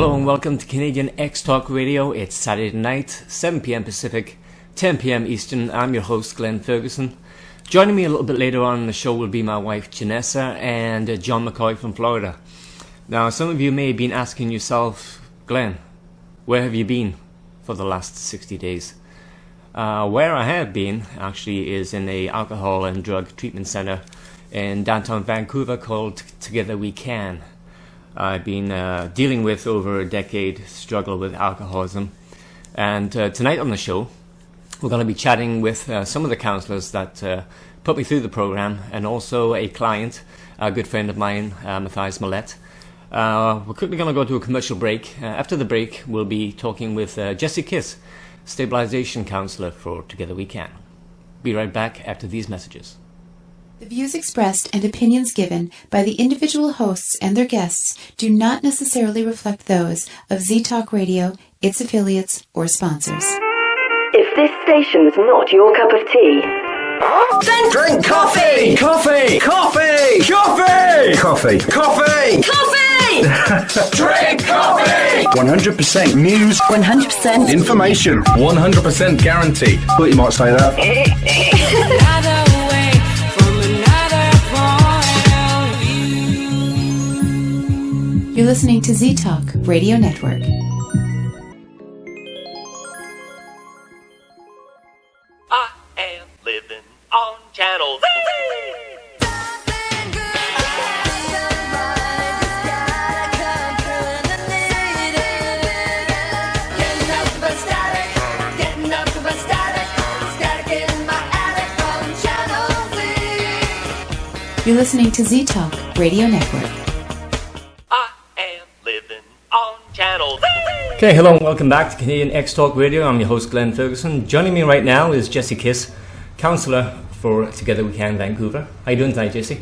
Hello and welcome to Canadian X Talk Radio. It's Saturday night, 7 p.m. Pacific, 10 p.m. Eastern. I'm your host, Glen Ferguson. Joining me a little bit later on in the show will be my wife, Janessa, and John McCoy from Florida. Now, some of you may have been asking yourself, Glen, where have you been for the last 60 days? Where I have been, actually, is in a alcohol and drug treatment center in downtown Vancouver called Together We Can. I've been dealing with over a decade struggle with alcoholism, and tonight on the show we're going to be chatting with some of the counsellors that put me through the program, and also a client, a good friend of mine, Mathias Millette. We're quickly going to go to a commercial break. After the break we'll be talking with Jesse Kiss, stabilization counsellor for Together We Can. Be right back after these messages. The views expressed and opinions given by the individual hosts and their guests do not necessarily reflect those of Z-Talk Radio, its affiliates, or sponsors. If this station's not your cup of tea, then drink coffee! Coffee! Coffee! Coffee! Coffee! Coffee! Coffee! Drink coffee! 100% news. 100% information. 100% guarantee. Thought you might say that. You're listening to Z-Talk Radio Network. I am living on Channel Z. You're listening to Z-Talk Radio Network. Okay, hello and welcome back to Canadian X Talk Radio. I'm your host, Glen Ferguson. Joining me right now is Jesse Kiss, counsellor for Together We Can Vancouver. How you doing tonight, Jesse?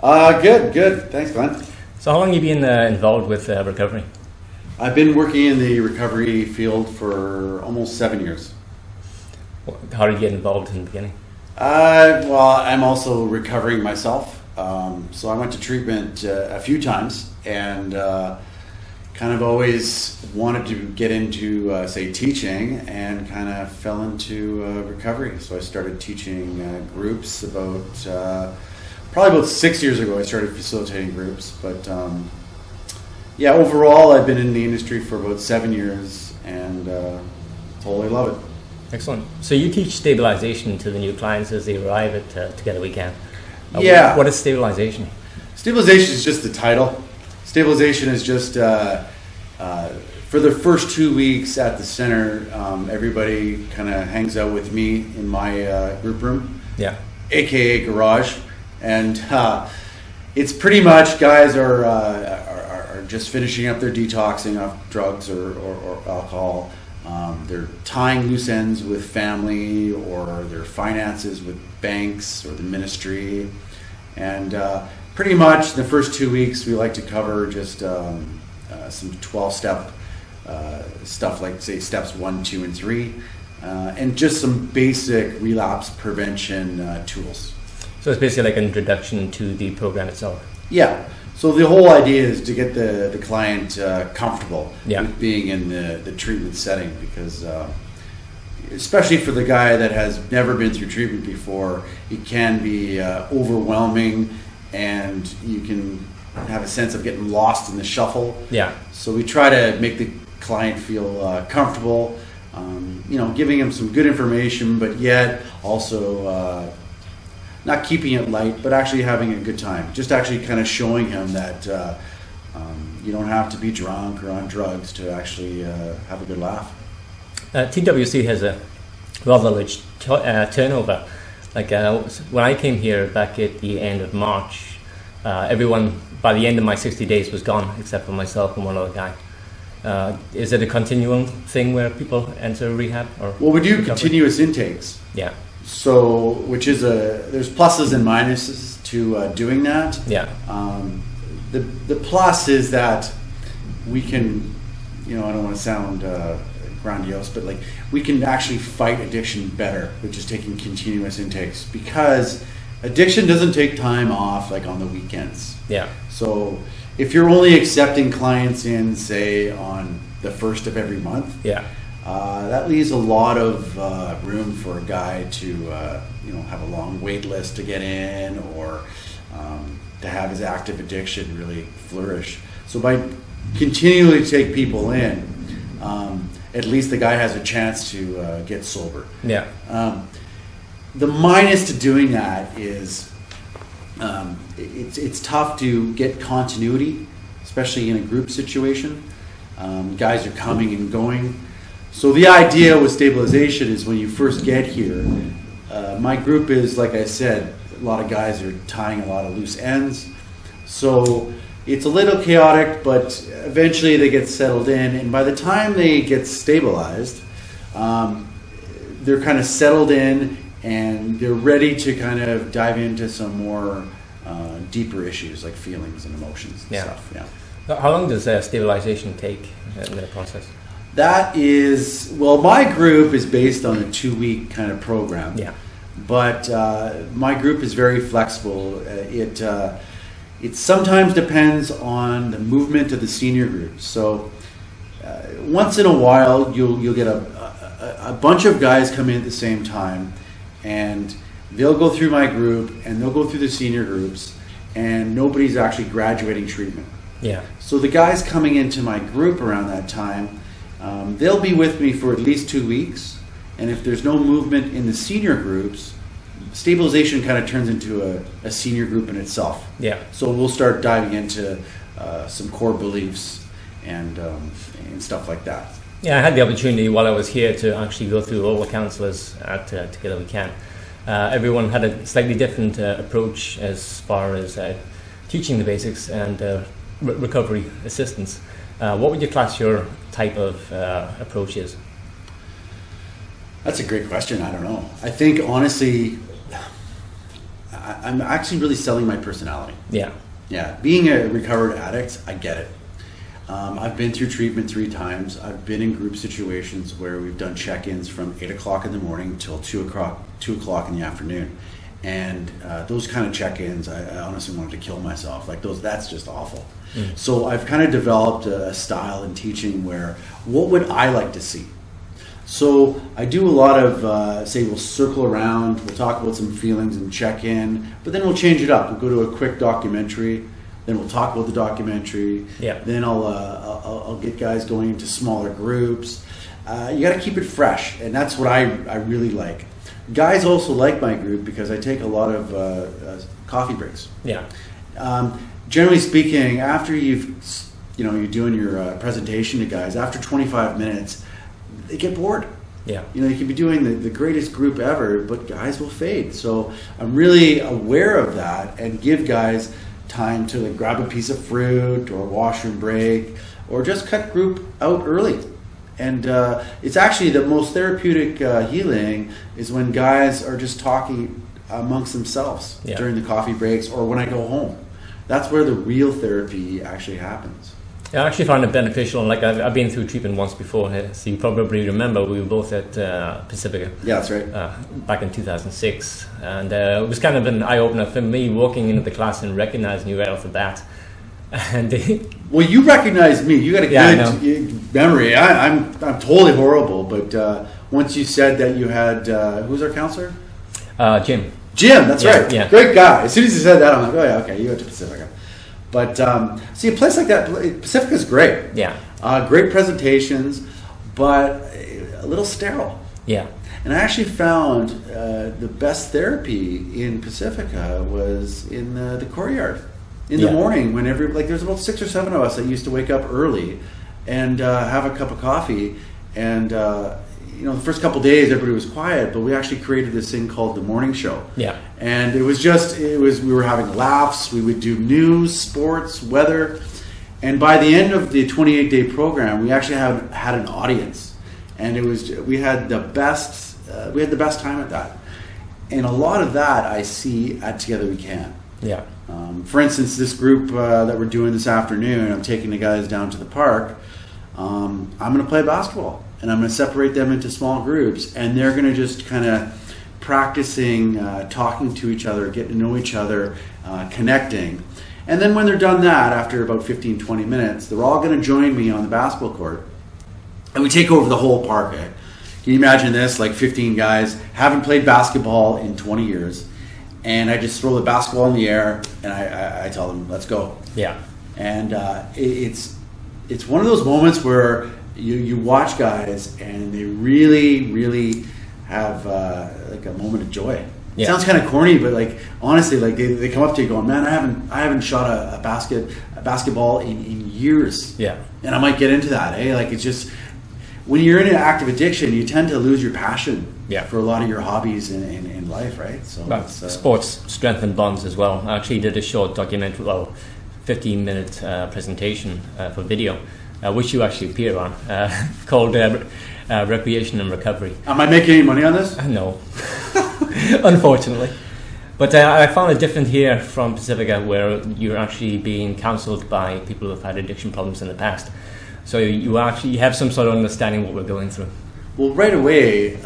Good. Thanks, Glenn. So how long have you been involved with recovery? I've been working in the recovery field for almost 7 years. How did you get involved in the beginning? Well, I'm also recovering myself. So I went to treatment a few times, and kind of always wanted to get into, teaching, and kind of fell into recovery. So I started teaching groups probably about 6 years ago. I started facilitating groups, but overall I've been in the industry for about 7 years, and totally love it. Excellent. So you teach stabilization to the new clients as they arrive at Together We Can. Yeah. What is stabilization? Stabilization is just the title. Stabilization is just for the first 2 weeks at the center, everybody kind of hangs out with me in my group room, aka garage, and it's pretty much guys are just finishing up their detoxing off drugs or alcohol. They're tying loose ends with family or their finances with banks or the ministry, and pretty much the first 2 weeks we like to cover just some 12-step stuff, like say steps 1, 2, and 3, and just some basic relapse prevention tools. So it's basically like an introduction to the program itself. Yeah. So the whole idea is to get the client comfortable with being in the treatment setting, because especially for the guy that has never been through treatment before, it can be overwhelming, and you can have a sense of getting lost in the shuffle. Yeah. So we try to make the client feel comfortable, giving him some good information, but yet also not keeping it light, but actually having a good time. Just actually kind of showing him that you don't have to be drunk or on drugs to actually have a good laugh. TWC has a rather large turnover. Like when I came here back at the end of March, everyone by the end of my 60 days was gone except for myself and one other guy. Is it a continuum thing where people enter rehab? Well, we do continuous intakes. Yeah. So, which is there's pluses and minuses to doing that. Yeah. The plus is that we can, I don't want to sound grandiose, but like we can actually fight addiction better with just taking continuous intakes, because addiction doesn't take time off like on the weekends. Yeah. So if you're only accepting clients in, say, on the first of every month, that leaves a lot of room for a guy to have a long wait list to get in, or to have his active addiction really flourish. So by continually take people in, at least the guy has a chance to get sober. The minus to doing that is it's tough to get continuity, especially in a group situation. Guys are coming and going. So the idea with stabilization is when you first get here, my group is, like I said, a lot of guys are tying a lot of loose ends. So it's a little chaotic, but eventually they get settled in. And by the time they get stabilized, they're kind of settled in and they're ready to kind of dive into some more deeper issues like feelings and emotions and stuff. How long does stabilization take in the process? That is, well, my group is based on a 2-week kind of program. But my group is very flexible. It sometimes depends on the movement of the senior groups. So once in a while, you'll get a bunch of guys come in at the same time, and they'll go through my group, and they'll go through the senior groups, and nobody's actually graduating treatment. So the guys coming into my group around that time, they'll be with me for at least 2 weeks, and if there's no movement in the senior groups, stabilization kind of turns into a senior group in itself. So we'll start diving into some core beliefs and stuff like that. I had the opportunity while I was here to actually go through all the counsellors at Together We Can. Everyone had a slightly different approach as far as teaching the basics and recovery assistance. What would you class your type of approach is? That's a great question. I don't know. I think, honestly, I'm actually really selling my personality. Being a recovered addict, I get it. I've been through treatment 3 times. I've been in group situations where we've done check-ins from 8 o'clock in the morning till 2 o'clock in the afternoon. And those kind of check-ins, I honestly wanted to kill myself. Like that's just awful. So I've kind of developed a style in teaching where, what would I like to see? So I do a lot of, say we'll circle around, we'll talk about some feelings and check in, but then we'll change it up. We'll go to a quick documentary, then we'll talk about the documentary. Then I'll get guys going into smaller groups. You got to keep it fresh, and that's what I really like. Guys also like my group because I take a lot of coffee breaks. Generally speaking, after you're doing your presentation to guys, after 25 minutes, they get bored. You can be doing the greatest group ever, but guys will fade. So I'm really aware of that and give guys time to grab a piece of fruit or a washroom break, or just cut group out early. And it's actually the most therapeutic healing is when guys are just talking amongst themselves during the coffee breaks or when I go home. That's where the real therapy actually happens. I actually found it beneficial. Like I've been through treatment once before, so you probably remember we were both at Pacifica. That's right. Back in 2006, and it was kind of an eye opener for me walking into the class and recognizing you right off the bat. And well, you recognized me. You got a good memory. I'm totally horrible, but once you said that you had who's our counselor? Jim. Jim, that's right. Yeah. Great guy. As soon as you said that, I'm like, oh yeah, okay, you went to Pacifica. But see, a place like that, Pacifica's great. Great presentations, but a little sterile. And I actually found the best therapy in Pacifica was in the courtyard. In the morning, when there's about 6 or 7 of us that used to wake up early and have a cup of coffee. And the first couple of days everybody was quiet, but we actually created this thing called the morning show. And we were having laughs. We would do news, sports, weather, and by the end of the 28-day program, we actually had an audience, and we had the best time at that. And a lot of that I see at Together We Can. For instance, this group that we're doing this afternoon, I'm taking the guys down to the park. I'm going to play basketball, and I'm going to separate them into small groups, and they're going to just kind of practicing talking to each other, getting to know each other, connecting. And then when they're done that, after about 15, 20 minutes, they're all going to join me on the basketball court. And we take over the whole park. Can you imagine this? Like 15 guys, haven't played basketball in 20 years. And I just throw the basketball in the air, and I tell them, let's go. Yeah. And it's one of those moments where you watch guys, and they really, really have like a moment of joy. It sounds kind of corny, but like honestly, like they come up to you going, "Man, I haven't shot a basketball in years." Yeah. And I might get into that. Like it's just when you're in an active addiction, you tend to lose your passion for a lot of your hobbies in life, right? So sports strengthen bonds as well. I actually did a short documentary, 15-minute presentation for video, which you actually appear on, called Recreation and Recovery. Am I making any money on this? No. Unfortunately. But I found it different here from Pacifica, where you're actually being counselled by people who've had addiction problems in the past. So you actually have some sort of understanding what we're going through. Well, right away,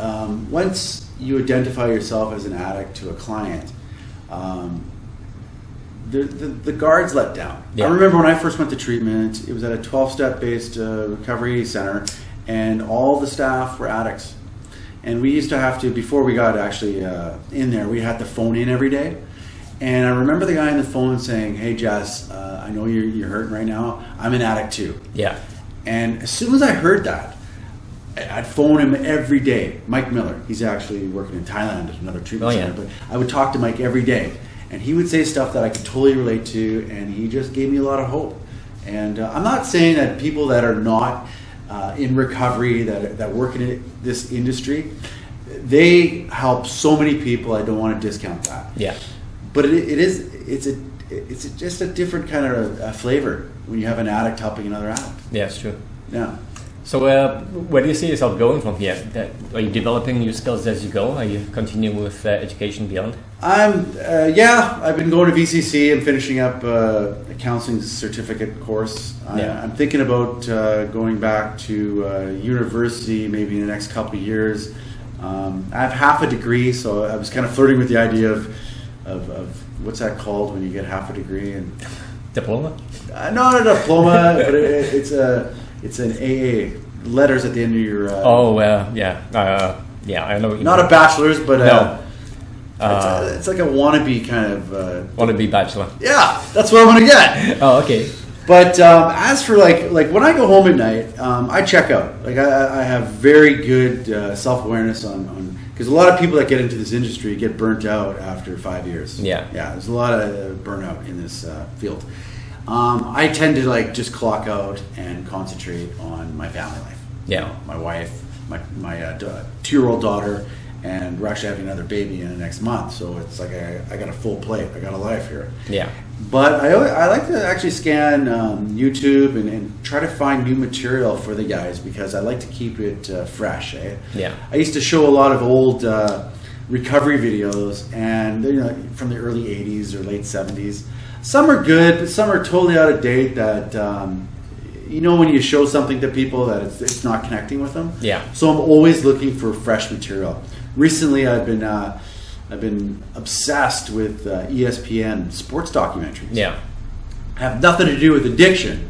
once you identify yourself as an addict to a client, the guards let down. Yeah. I remember when I first went to treatment, it was at a 12-step based recovery center, and all the staff were addicts. And we used to have to, before we got actually in there, we had to phone in every day. And I remember the guy on the phone saying, "Hey Jess, I know you're hurting right now. I'm an addict too." Yeah. And as soon as I heard that, I'd phone him every day. Mike Miller, he's actually working in Thailand at another treatment center, but I would talk to Mike every day. And he would say stuff that I could totally relate to, and he just gave me a lot of hope. And I'm not saying that people that are not in recovery, that work in this industry, they help so many people. I don't want to discount that. Yeah. But it's just a different kind of flavor when you have an addict helping another addict. Yeah, it's true. Yeah. So where do you see yourself going from here? Are you developing new skills as you go? Are you continuing with education beyond? I've been going to VCC. I'm finishing up a counseling certificate course. I'm thinking about going back to university maybe in the next couple of years. I have half a degree, so I was kind of flirting with the idea of what's that called when you get half a degree? And Diploma? Not a diploma, but it's an AA, letters at the end of your... I know what you not mean. a bachelor's, but no. It's like a wannabe kind of... wannabe bachelor. Yeah, that's what I'm going to get. Oh, okay. But as for like when I go home at night, I check out. Like I have very good self-awareness on because a lot of people that get into this industry get burnt out after 5 years. Yeah. There's a lot of burnout in this field. I tend to like just clock out and concentrate on my family life. Yeah. You know, my wife, my 2-year-old daughter, and we're actually having another baby in the next month. So it's like I got a full plate. I got a life here. Yeah. But I like to actually scan YouTube and try to find new material for the guys because I like to keep it fresh. Yeah. I used to show a lot of old recovery videos, and they're from the early 80s or late 70s. Some are good, but some are totally out of date that, when you show something to people that it's not connecting with them. Yeah. So I'm always looking for fresh material. Recently, I've been obsessed with ESPN sports documentaries. Yeah. Have nothing to do with addiction,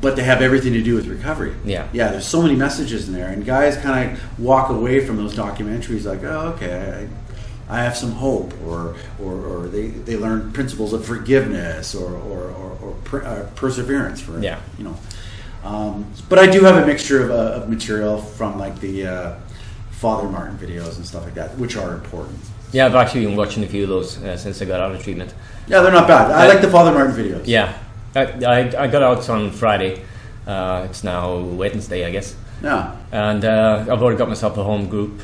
but they have everything to do with recovery. Yeah. Yeah, there's so many messages in there, and guys kind of walk away from those documentaries like, oh, okay, I have some hope, or they learn principles of forgiveness or perseverance. But I do have a mixture of material from like the Father Martin videos and stuff like that, which are important. Yeah, I've actually been watching a few of those since I got out of treatment. Yeah, they're not bad. I like the Father Martin videos. Yeah, I got out on Friday. It's now Wednesday, I guess. Yeah. And I've already got myself a home group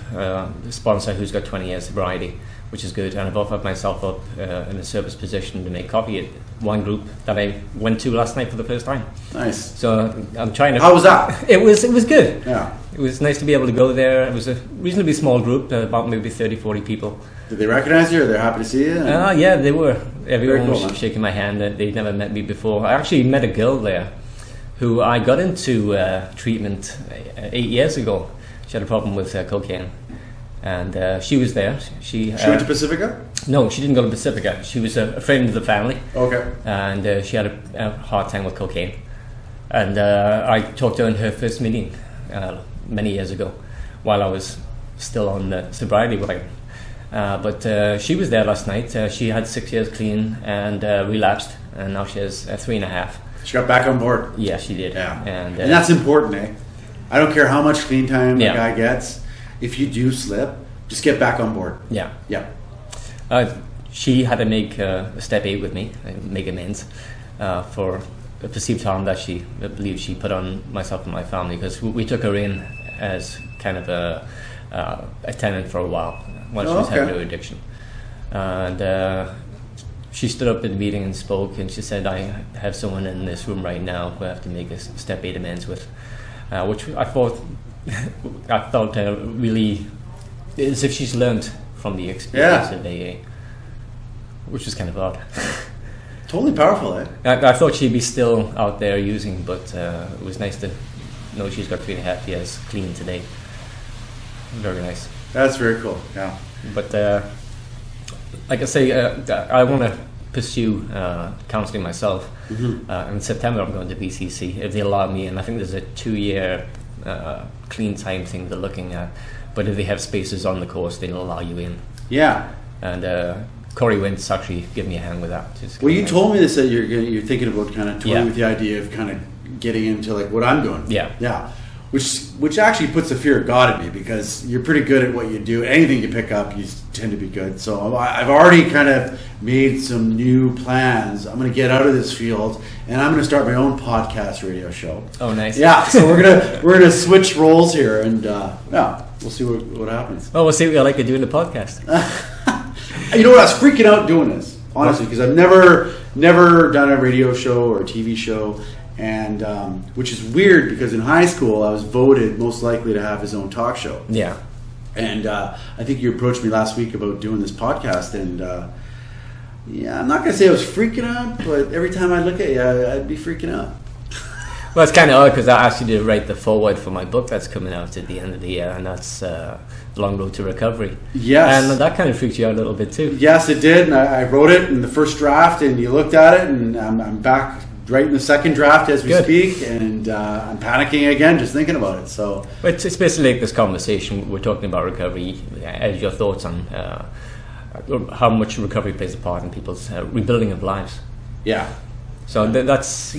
sponsor who's got 20 years sobriety, which is good. And I've offered myself up in a service position to make coffee at one group that I went to last night for the first time. Nice. So I'm trying to... How was that? It was good. Yeah. It was nice to be able to go there. It was a reasonably small group, about maybe 30, 40 people. Did they recognize you? Or they're happy to see you? Yeah, they were. Everyone Very cool, was shaking my hand. They'd never met me before. I actually met a girl there who I got into treatment 8 years ago. She had a problem with cocaine. And she was there. She went to Pacifica? No, she didn't go to Pacifica. She was a friend of the family. Okay. And she had a hard time with cocaine. And I talked to her in her first meeting many years ago while I was still on the sobriety wagon. But she was there last night. She had 6 years clean and relapsed, and now she has 3.5. She got back on board. Yeah, she did. Yeah. And that's important, eh? I don't care how much clean time Yeah. a guy gets. If you do slip, just get back on board. Yeah. Yeah. She had to make step 8 with me, make amends for the perceived harm that she believes she put on myself and my family, because we took her in as kind of a tenant for a while while she was having her addiction. And she stood up in the meeting and spoke, and she said, I have someone in this room right now who I have to make a step 8 amends with, which I thought really as if she's learned from the experience of AA, which was kind of odd. Totally powerful, eh? I thought she'd be still out there using, but it was nice to know she's got 3.5 years clean today. Very nice. That's very cool, yeah. But like I say, I want to pursue counselling myself. In September I'm going to BCC if they allow me, and I think there's a 2-year clean time thing they're looking at, but if they have spaces on the course they'll allow you in. Yeah. And Corey Wentz actually give me a hand with that. Well, you told me this, that you're thinking about kind of toying with the idea of kind of getting into like what I'm doing. Yeah. Which actually puts the fear of God in me, because you're pretty good at what you do. Anything you pick up, you tend to be good. So I've already kind of made some new plans. I'm going to get out of this field, and I'm going to start my own podcast radio show. Oh, nice. Yeah. So we're gonna switch roles here, and we'll see what happens. Well, we'll see what I like to do in the podcast. You know what? I was freaking out doing this, honestly, because I've never done a radio show or a TV show. And which is weird, because in high school I was voted most likely to have his own talk show. Yeah. And I think you approached me last week about doing this podcast, and I'm not going to say I was freaking out, but every time I look at you, I'd be freaking out. Well, it's kind of odd, because I actually did write the foreword for my book that's coming out at the end of the year, and that's Long Road to Recovery. Yes. And that kind of freaked you out a little bit too. Yes, it did. And I wrote it in the first draft, and you looked at it, and I'm back writing the second draft as we speak, and I'm panicking again just thinking about it. So it's basically like this conversation. We're talking about recovery, as your thoughts on how much recovery plays a part in people's rebuilding of lives. Yeah. So that's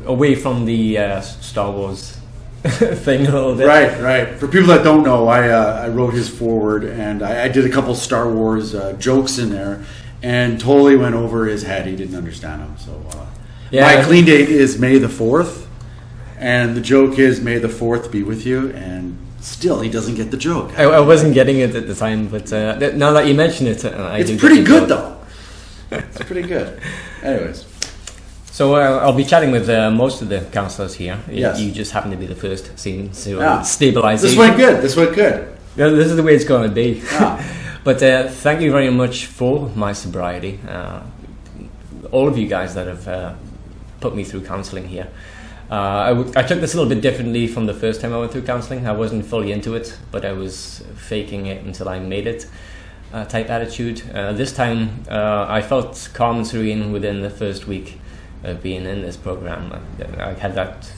away from the Star Wars thing a little bit. Right. For people that don't know, I wrote his foreword, and I did a couple Star Wars jokes in there, and totally went over his head. He didn't understand them. So my clean date is May the 4th, and the joke is May the 4th be with you, and still he doesn't get the joke. I wasn't getting it at the time, but now that you mention it, it's pretty good though. It's pretty good. Anyways. So I'll be chatting with most of the counsellors here. Yes. You just happen to be the first seen to stabilise. This went good. Yeah, this is the way it's going to be. Yeah. But thank you very much for my sobriety. All of you guys that have put me through counselling here. I took this a little bit differently from the first time I went through counselling. I wasn't fully into it, but I was faking it until I made it type attitude. This time I felt calm and serene within the first week of being in this program. I had that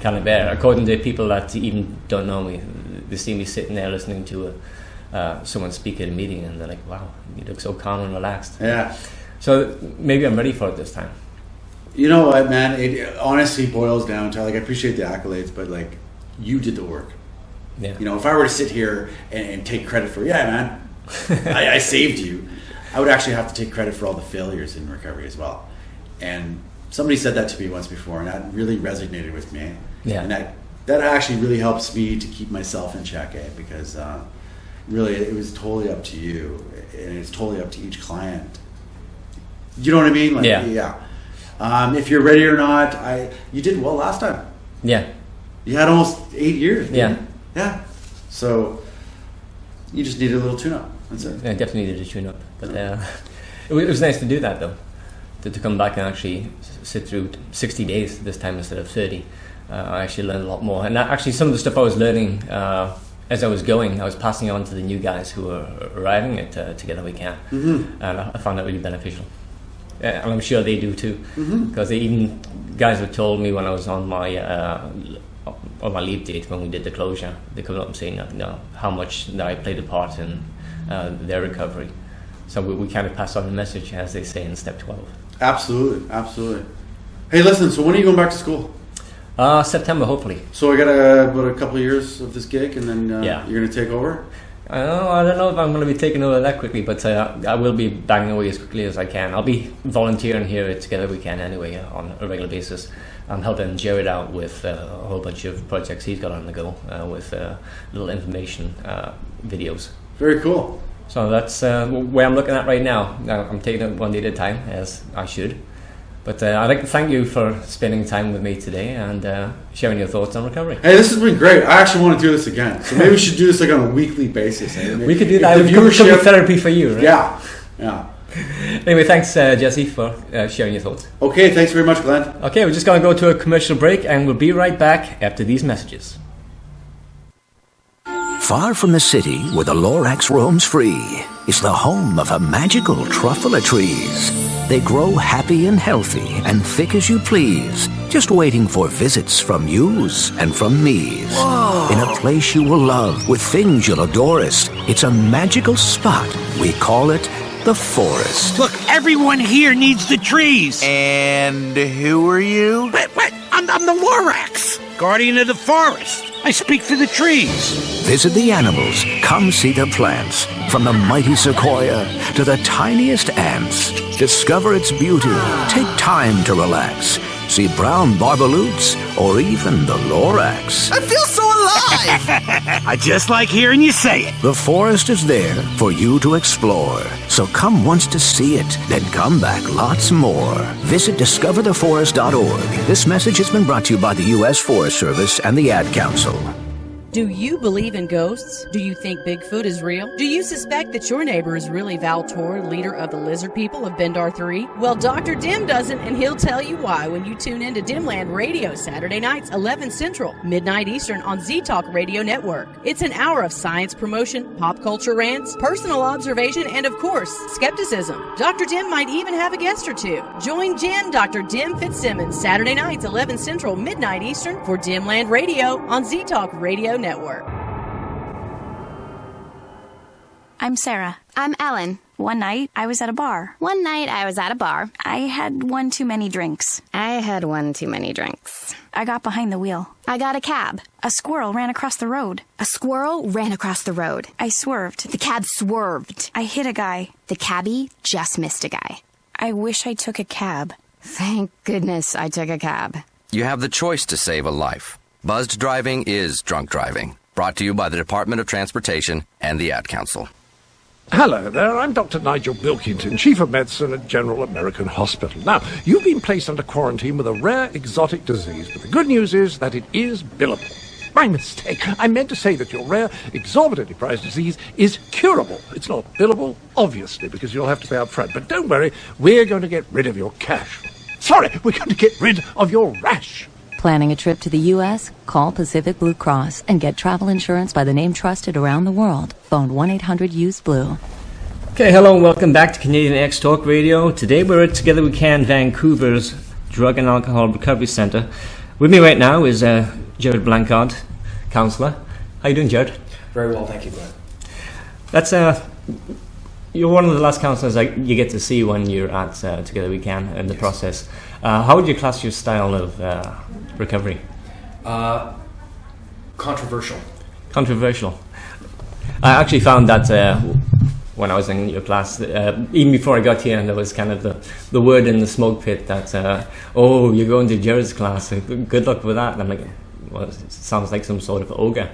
kind of air. According to people that even don't know me, they see me sitting there listening to someone speak at a meeting, and they're like, wow, you look so calm and relaxed. Yeah. So maybe I'm ready for it this time. You know what, man? It honestly boils down to, like, I appreciate the accolades, but like, you did the work. Yeah. You know, if I were to sit here and take credit for, man, I saved you, I would actually have to take credit for all the failures in recovery as well. And somebody said that to me once before, and that really resonated with me. Yeah. And that actually really helps me to keep myself in check, because really it was totally up to you, and it's totally up to each client. You know what I mean? Like, yeah. If you're ready or not, you did well last time. Yeah. You had almost 8 years. Yeah. Yeah. So you just needed a little tune-up. That's it. I definitely needed a tune-up. But it was nice to do that, though. To come back and actually sit through 60 days this time instead of 30. I actually learned a lot more. And actually some of the stuff I was learning as I was going, I was passing on to the new guys who were arriving at Together We Can, and I found that really beneficial. And I'm sure they do too, because even guys have told me when I was on my leave date when we did the closure, they come up and say, how much that I played a part in their recovery. So we kind of pass on the message, as they say in Step 12. Absolutely. Hey, listen, so when are you going back to school? September, hopefully. So I got about a couple of years of this gig, and then you're going to take over? I don't know if I'm going to be taking over that quickly, but I will be banging away as quickly as I can. I'll be volunteering here at Together We Can anyway on a regular basis. I'm helping Jared out with a whole bunch of projects he's got on the go with little information videos. Very cool. So that's where I'm looking at right now. I'm taking it one day at a time, as I should. But I'd like to thank you for spending time with me today and sharing your thoughts on recovery. Hey, this has been great. I actually want to do this again. So maybe we should do this like on a weekly basis. We could do that. It could be therapy for you, right? Yeah. Anyway, thanks, Jesse, for sharing your thoughts. Okay, thanks very much, Glenn. Okay, we're just going to go to a commercial break, and we'll be right back after these messages. Far from the city, where the Lorax roams free, is the home of a magical truffle of trees. They grow happy and healthy and thick as you please, just waiting for visits from yous and from me's. Whoa. In a place you will love, with things you'll adorest. It's a magical spot. We call it the forest. Look, everyone here needs the trees. And who are you? What? I'm the Lorax, guardian of the forest. I speak for the trees. Visit the animals. Come see the plants. From the mighty sequoia to the tiniest ants. Discover its beauty. Take time to relax. See brown barbaloots or even the Lorax. I feel so alive! I just like hearing you say it. The forest is there for you to explore. So come once to see it, then come back lots more. Visit discovertheforest.org. This message has been brought to you by the U.S. Forest Service and the Ad Council. Do you believe in ghosts? Do you think Bigfoot is real? Do you suspect that your neighbor is really Val Tor, leader of the lizard people of Bendar 3? Well, Dr. Dim doesn't, and he'll tell you why when you tune in to Dimland Radio Saturday nights, 11 Central, midnight Eastern on Z-Talk Radio Network. It's an hour of science promotion, pop culture rants, personal observation, and of course, skepticism. Dr. Dim might even have a guest or two. Join Jen, Dr. Dim Fitzsimmons, Saturday nights, 11 Central, midnight Eastern for Dimland Radio on Z-Talk Radio Network. I'm Sarah. I'm Ellen. One night, I was at a bar. One night, I was at a bar. I had one too many drinks. I had one too many drinks. I got behind the wheel. I got a cab. A squirrel ran across the road. A squirrel ran across the road. I swerved. The cab swerved. I hit a guy. The cabbie just missed a guy. I wish I took a cab. Thank goodness I took a cab. You have the choice to save a life. Buzzed driving is drunk driving. Brought to you by the Department of Transportation and the Ad Council. Hello there, I'm Dr. Nigel Bilkington, Chief of Medicine at General American Hospital. Now, you've been placed under quarantine with a rare exotic disease, but the good news is that it is billable. My mistake. I meant to say that your rare, exorbitantly priced disease is curable. It's not billable, obviously, because you'll have to pay up front. But don't worry, we're going to get rid of your cash. Sorry, we're going to get rid of your rash. Planning a trip to the U.S.? Call Pacific Blue Cross and get travel insurance by the name trusted around the world. Phone 1-800-USE-BLUE. Okay, hello and welcome back to Canadian X Talk Radio. Today we're at Together We Can, Vancouver's Drug and Alcohol Recovery Centre. With me right now is Jared Blancard, counsellor. How you doing, Jared? Very well, thank you, Glenn. That's you're one of the last counsellors you get to see when you're at Together We Can in the process. How would you class your style of recovery? Controversial. Controversial. I actually found that when I was in your class, even before I got here, and there was kind of the word in the smoke pit that, oh, you're going to Jared's class, good luck with that. And I'm like, well, it sounds like some sort of ogre.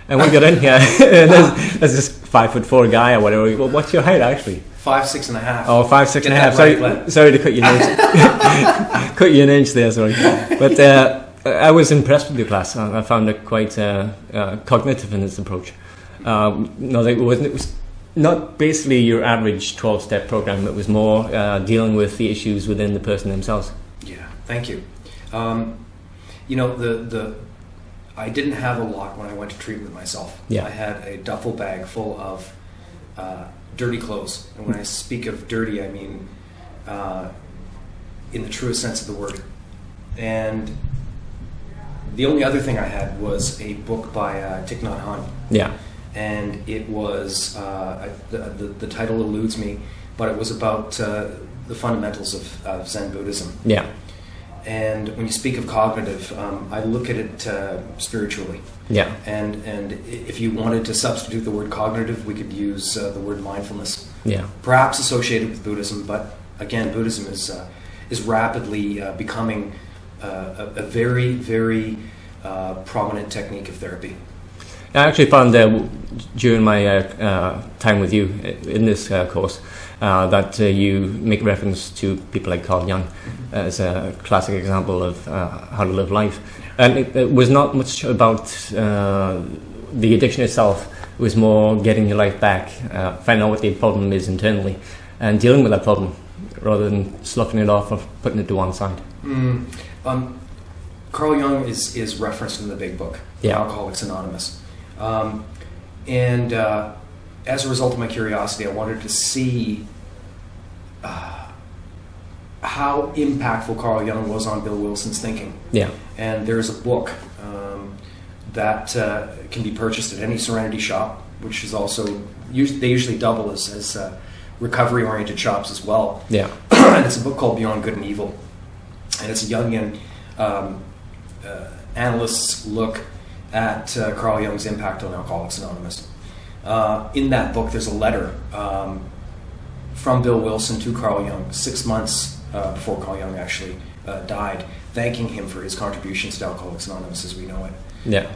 And we got in here, and there's this 5'4" guy or whatever. Well, what's your height actually? 5'6.5". Oh, 5'6.5". Sorry to cut you an inch. Cut you an inch there, sorry. But I was impressed with your class. I found it quite cognitive in its approach. It was not basically your average 12-step program. It was more dealing with the issues within the person themselves. Yeah, thank you. I didn't have a lot when I went to treatment myself. Yeah. I had a duffel bag full of dirty clothes. And when I speak of dirty, I mean in the truest sense of the word. And the only other thing I had was a book by Thich Nhat Hanh. Yeah. And it was, the title eludes me, but it was about the fundamentals of Zen Buddhism. Yeah. And when you speak of cognitive, I look at it spiritually. Yeah. And if you wanted to substitute the word cognitive, we could use the word mindfulness. Yeah. Perhaps associated with Buddhism, but again, Buddhism is rapidly becoming a very, very prominent technique of therapy. I actually found during my time with you in this course that you make reference to people like Carl Jung as a classic example of how to live life. And it was not much about the addiction itself. It was more getting your life back, finding out what the problem is internally, and dealing with that problem rather than sloughing it off or putting it to one side. Carl Jung is referenced in the big book, Alcoholics Anonymous. And as a result of my curiosity, I wanted to see how impactful Carl Jung was on Bill Wilson's thinking. Yeah. And there's a book that can be purchased at any Serenity shop, which is also, they usually double as recovery-oriented shops as well. Yeah. And it's a book called Beyond Good and Evil. And it's a Jungian analyst's look at Carl Jung's impact on Alcoholics Anonymous. In that book, there's a letter from Bill Wilson to Carl Jung 6 months before Carl Jung actually died, thanking him for his contributions to Alcoholics Anonymous as we know it. Yeah.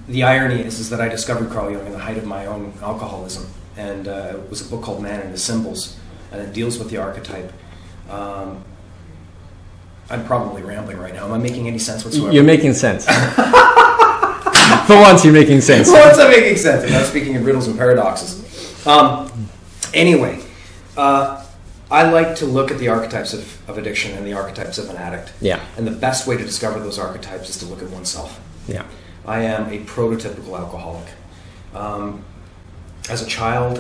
The irony is that I discovered Carl Jung in the height of my own alcoholism, and it was a book called Man and His Symbols, and it deals with the archetype. I'm probably rambling right now. Am I making any sense whatsoever? You're making sense. For once, you're making sense. For once, I'm making sense. I'm not speaking in riddles and paradoxes. Anyway, I like to look at the archetypes of addiction and the archetypes of an addict. Yeah. And the best way to discover those archetypes is to look at oneself. Yeah. I am a prototypical alcoholic. As a child,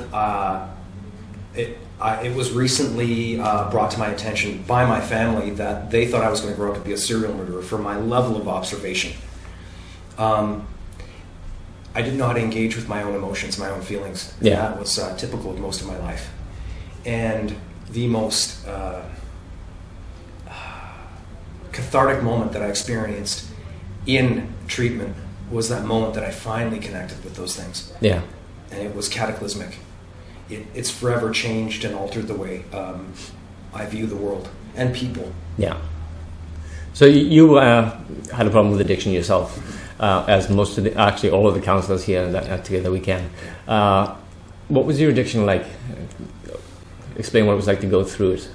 it was recently brought to my attention by my family that they thought I was going to grow up to be a serial murderer for my level of observation. I didn't know how to engage with my own emotions, my own feelings. Yeah. That was typical of most of my life. And the most cathartic moment that I experienced in treatment was that moment that I finally connected with those things. Yeah. And it was cataclysmic. It's forever changed and altered the way I view the world and people. Yeah. So you had a problem with addiction yourself, as most of actually all of the counsellors here at Together We Can. What was your addiction like? Explain what it was like to go through it.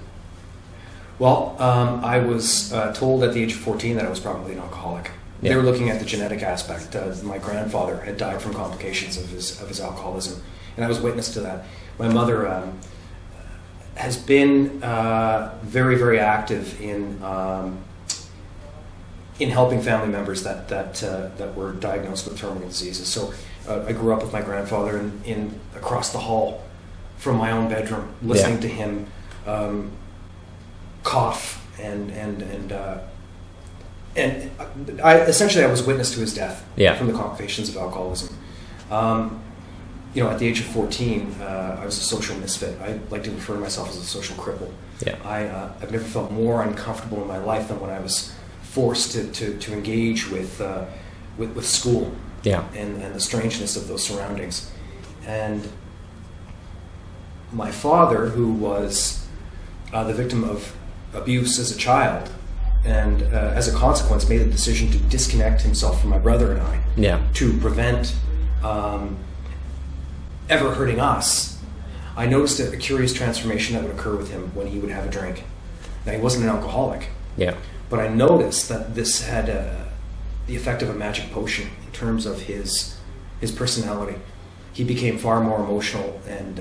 Well, I was told at the age of 14 that I was probably an alcoholic. Yeah. They were looking at the genetic aspect. My grandfather had died from complications of his alcoholism, and I was witness to that. My mother has been very, very active in helping family members that were diagnosed with terminal diseases. So I grew up with my grandfather in across the hall from my own bedroom, listening to him cough and I was witness to his death from the complications of alcoholism. At the age of 14, I was a social misfit. I like to refer to myself as a social cripple. Yeah. I've never felt more uncomfortable in my life than when I was forced to engage with school and the strangeness of those surroundings. And my father, who was the victim of abuse as a child, and as a consequence made the decision to disconnect himself from my brother and I to prevent ever hurting us, I noticed a curious transformation that would occur with him when he would have a drink. Now, he wasn't an alcoholic, but I noticed that this had the effect of a magic potion in terms of his personality. He became far more emotional and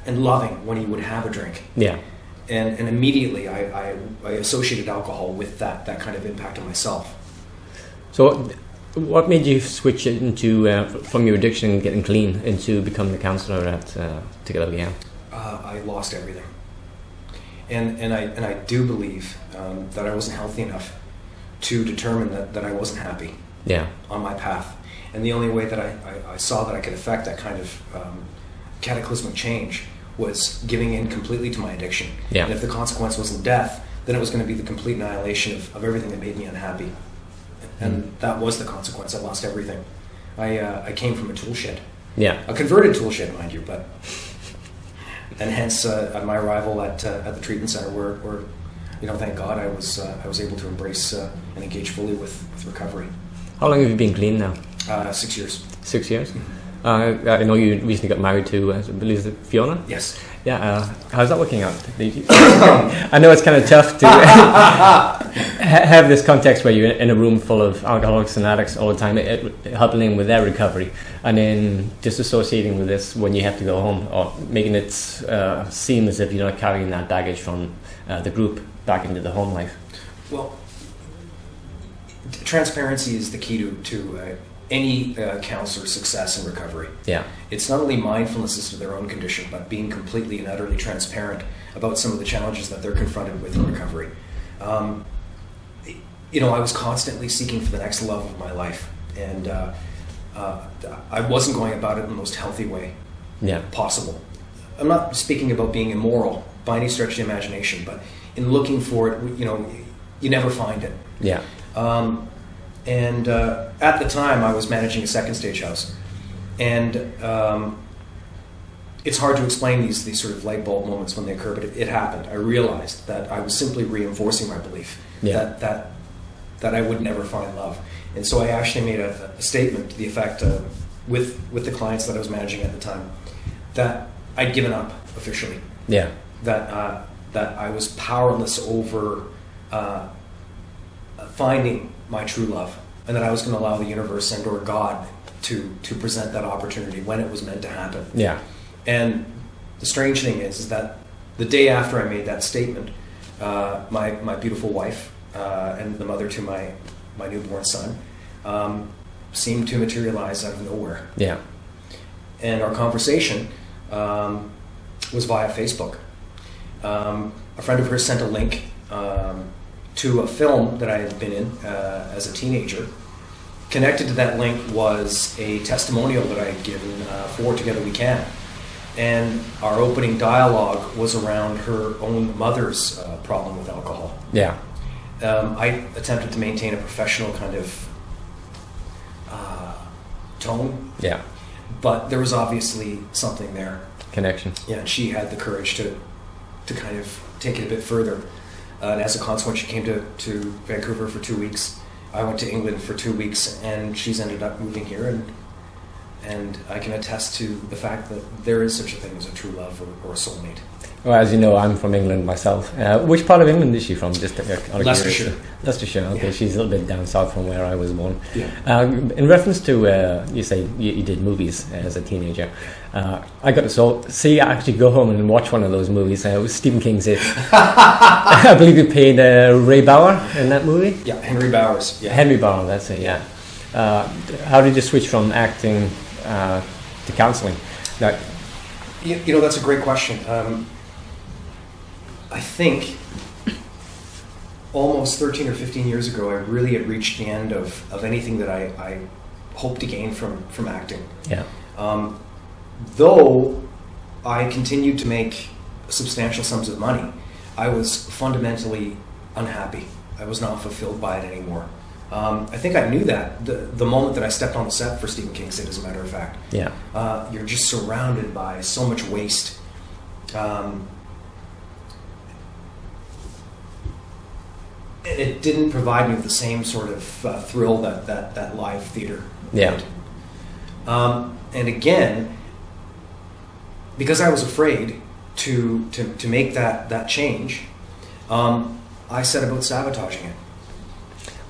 loving when he would have a drink. And immediately I associated alcohol with that kind of impact on myself. So what made you switch into from your addiction and getting clean into becoming a counsellor at Together Again? I lost everything, and I do believe that I wasn't healthy enough to determine that I wasn't happy on my path. And the only way that I saw that I could affect that kind of cataclysmic change was giving in completely to my addiction. Yeah. And if the consequence wasn't death, then it was going to be the complete annihilation of everything that made me unhappy. And that was the consequence. I lost everything. I came from a tool shed. Yeah. A converted tool shed, mind you, but... And hence my arrival at the treatment center where thank God I was able to embrace and engage fully with recovery. How long have you been clean now? 6 years. 6 years? I know you recently got married to, I believe, is it Fiona? Yes. Yeah, how's that working out? I know it's kind of tough to have this context where you're in a room full of alcoholics and addicts all the time, helping with their recovery, and then disassociating with this when you have to go home, or making it seem as if you're not carrying that baggage from the group back into the home life. Well, transparency is the key to any counselor's success in recovery. Yeah. It's not only mindfulness as to their own condition, but being completely and utterly transparent about some of the challenges that they're confronted with in recovery. I was constantly seeking for the next love of my life, and I wasn't going about it in the most healthy way possible. I'm not speaking about being immoral by any stretch of the imagination, but in looking for it, you never find it. Yeah. And at the time, I was managing a second stage house, and it's hard to explain these sort of light bulb moments when they occur, but it happened. I realized that I was simply reinforcing my belief that I would never find love, and so I actually made a statement to the effect with the clients that I was managing at the time that I'd given up officially. Yeah. That I was powerless over finding my true love, and that I was going to allow the universe and or God to present that opportunity when it was meant to happen. Yeah. And the strange thing is that the day after I made that statement, my beautiful wife and the mother to my newborn son seemed to materialize out of nowhere. Yeah. And our conversation was via Facebook. A friend of hers sent a link to a film that I had been in as a teenager. Connected to that link was a testimonial that I had given for Together We Can. And our opening dialogue was around her own mother's problem with alcohol. Yeah. I attempted to maintain a professional kind of tone. Yeah. But there was obviously something there. Connection. Yeah, and she had the courage to kind of take it a bit further. And as a consequence, she came to Vancouver for 2 weeks. I went to England for 2 weeks, and she's ended up moving here. And I can attest to the fact that there is such a thing as a true love or a soulmate. Well, as you know, I'm from England myself. Which part of England is she from? Just Leicestershire. Leicestershire. Okay, yeah. She's a little bit down south from where I was born. Yeah. In reference to you say you did movies as a teenager, I got to actually go home and watch one of those movies. It was Stephen King's It. I believe you played Ray Bauer in that movie. Yeah, Henry Bowers. Yeah. Henry Bauer. That's it. Yeah. How did you switch from acting to counselling? Now, that's a great question. I think almost 13 or 15 years ago, I really had reached the end of anything that I hoped to gain from acting. Yeah. Though I continued to make substantial sums of money, I was fundamentally unhappy. I was not fulfilled by it anymore. I think I knew that the moment that I stepped on the set for Stephen King's It, as a matter of fact. Yeah. You're just surrounded by so much waste. It didn't provide me with the same sort of thrill that live theater did. And again, because I was afraid to make that change, I set about sabotaging it.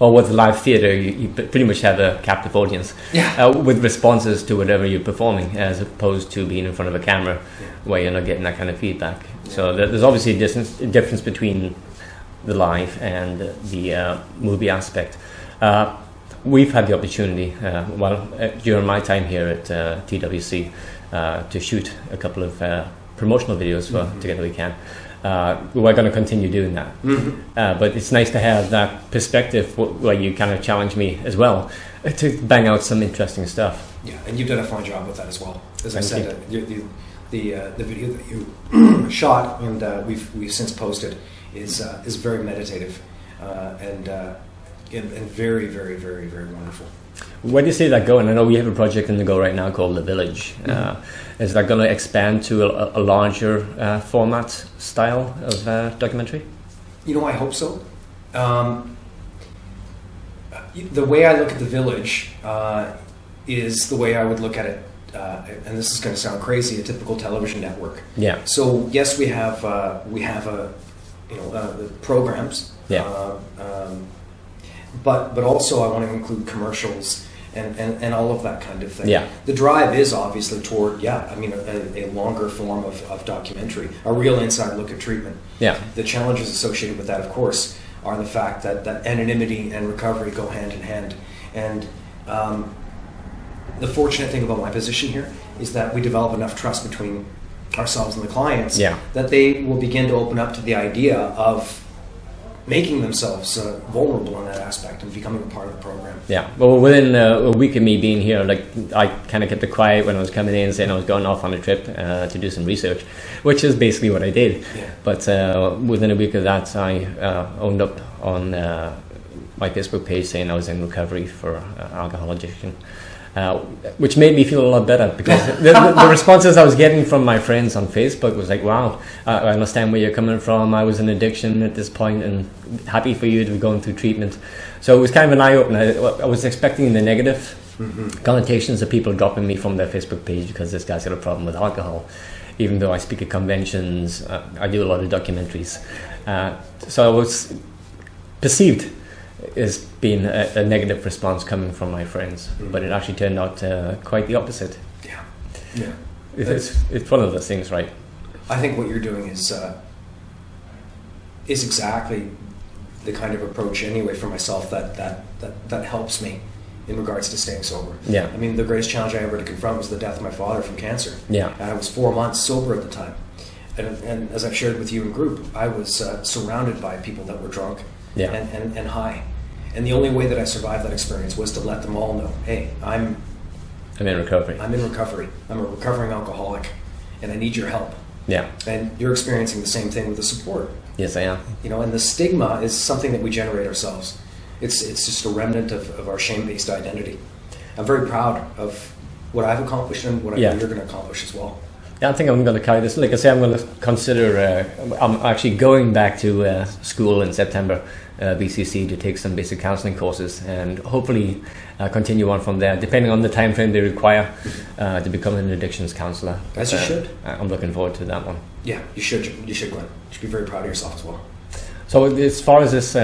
Well, with live theatre, you pretty much have a captive audience with responses to whatever you're performing, as opposed to being in front of a camera where you're not getting that kind of feedback. So there's obviously a difference between the live and the movie aspect. We've had the opportunity, during my time here at TWC, to shoot a couple of promotional videos for Together We Can. We're going to continue doing that. But it's nice to have that perspective where you kind of challenge me as well to bang out some interesting stuff. Yeah, and you've done a fine job with that as well. As I said, the video that you shot and we've since posted is very meditative and very, very, very, very wonderful. Where do you see that going? I know we have a project in the go right now called The Village. Is that going to expand to a larger format style of documentary? You know, I hope so. The way I look at The Village is the way I would look at it, and this is going to sound crazy, a typical television network. Yeah. So yes, we have programs. Yeah. But also I want to include commercials and all of that kind of thing. Yeah. The drive is obviously toward, a longer form of documentary, a real inside look at treatment. Yeah. The challenges associated with that, of course, are the fact that anonymity and recovery go hand in hand. And the fortunate thing about my position here is that we develop enough trust between ourselves and the clients that they will begin to open up to the idea of making themselves vulnerable in that aspect and becoming a part of the program. Yeah. Well, within a week of me being here, I kind of kept it quiet when I was coming in, saying I was going off on a trip to do some research, which is basically what I did. Yeah. But within a week of that, I owned up on my Facebook page saying I was in recovery for alcohol addiction. Which made me feel a lot better, because the responses I was getting from my friends on Facebook was like, wow, I understand where you're coming from. I was in addiction at this point and happy for you to be going through treatment. So it was kind of an eye-opener. I was expecting the negative connotations of people dropping me from their Facebook page because this guy's got a problem with alcohol, even though I speak at conventions. I do a lot of documentaries. So I was perceived as being a negative response coming from my friends, but it actually turned out quite the opposite. Yeah. It's one of those things, right? I think what you're doing is exactly the kind of approach, anyway, for myself that helps me in regards to staying sober. Yeah. I mean, the greatest challenge I ever had to confront was the death of my father from cancer. Yeah. And I was 4 months sober at the time, and as I've shared with you in group, I was surrounded by people that were drunk. Yeah. And high. And the only way that I survived that experience was to let them all know, hey, I'm in recovery. I'm in recovery. I'm a recovering alcoholic, and I need your help. Yeah. And you're experiencing the same thing with the support. Yes, I am. And the stigma is something that we generate ourselves. It's just a remnant of our shame-based identity. I'm very proud of what I've accomplished and what I know you're going to accomplish as well. Yeah, I think I'm going to carry this. Like I say, I'm going to consider. I'm actually going back to school in September, BCC, to take some basic counselling courses, and hopefully continue on from there, depending on the time frame they require to become an addictions counsellor. As you should. I'm looking forward to that one. Yeah, you should. You should, Glen. You should be very proud of yourself as well. So, as far as this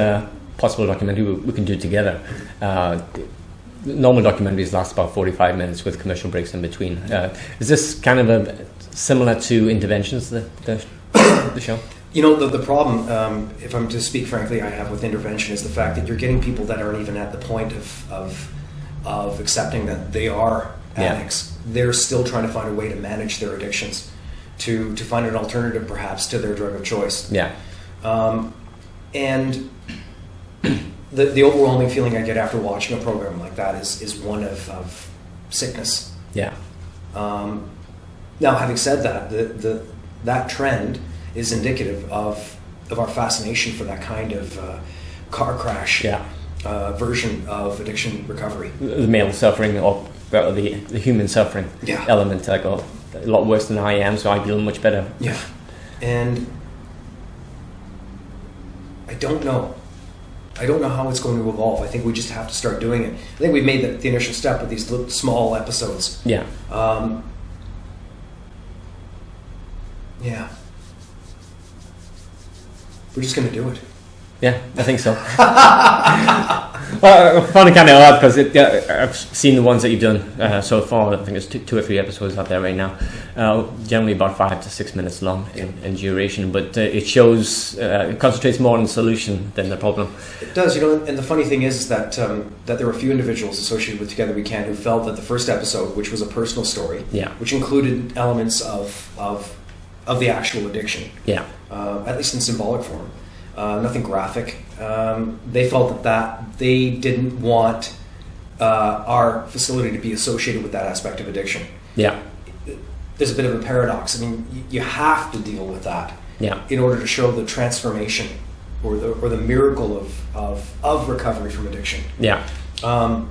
possible documentary we can do together. Normal documentaries last about 45 minutes with commercial breaks in between. Is this kind of similar to Interventions, the show? The problem, if I'm to speak frankly, I have with Intervention is the fact that you're getting people that aren't even at the point of accepting that they are addicts. They're still trying to find a way to manage their addictions, to find an alternative perhaps to their drug of choice. Yeah. And the overwhelming feeling I get after watching a program like that is one of sickness. Yeah. Now, having said that, that trend is indicative of our fascination for that kind of car crash version of addiction recovery. The male suffering, or the human suffering element, like a lot worse than I am, so I feel much better. Yeah. And I don't know how it's going to evolve. I think we just have to start doing it. I think we've made the initial step with these little small episodes. Yeah. Yeah. We're just going to do it. Yeah, I think so. Well, I found it kind of odd because I've seen the ones that you've done so far. I think there's two or three episodes out there right now. Generally about 5 to 6 minutes long in duration, but it shows it concentrates more on the solution than the problem. It does, and the funny thing is that that there were a few individuals associated with Together We Can who felt that the first episode, which was a personal story, which included elements of the actual addiction, at least in symbolic form, nothing graphic. They felt that they didn't want our facility to be associated with that aspect of addiction. Yeah. There's a bit of a paradox. I mean, you have to deal with that in order to show the transformation or the miracle of recovery from addiction. Yeah. So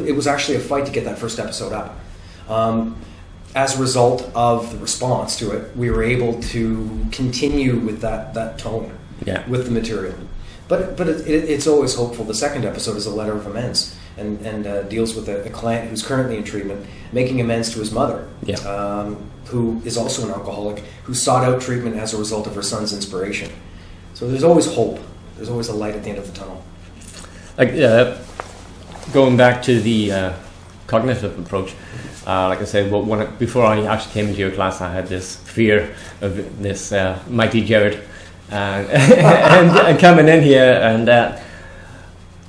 it was actually a fight to get that first episode up. As a result of the response to it, we were able to continue with that tone with the material. But it's always hopeful. The second episode is a letter of amends and deals with a client who's currently in treatment, making amends to his mother, who is also an alcoholic, who sought out treatment as a result of her son's inspiration. So there's always hope. There's always a light at the end of the tunnel. Going back to the cognitive approach, like I said, before I actually came into your class, I had this fear of this mighty Jared and coming in here, and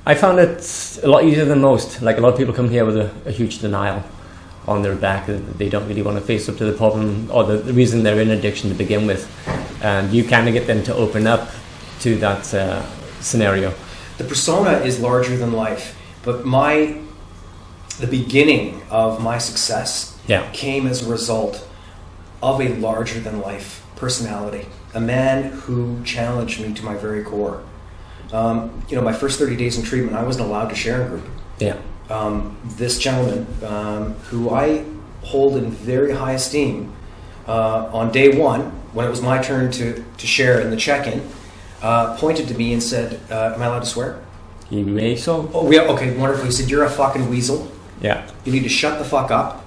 I found it a lot easier than most. Like, a lot of people come here with a huge denial on their back. They don't really want to face up to the problem or the reason they're in addiction to begin with, and you kind of get them to open up to that scenario. The persona is larger than life, but the beginning of my success came as a result of a larger than life personality, a man who challenged me to my very core. My first 30 days in treatment, I wasn't allowed to share in group. This gentleman, who I hold in very high esteem, on day one, when it was my turn to share in the check-in, pointed to me and said, am I allowed to swear? You may so. Oh, yeah, okay, wonderful. He said, you're a fucking weasel. Yeah. You need to shut the fuck up.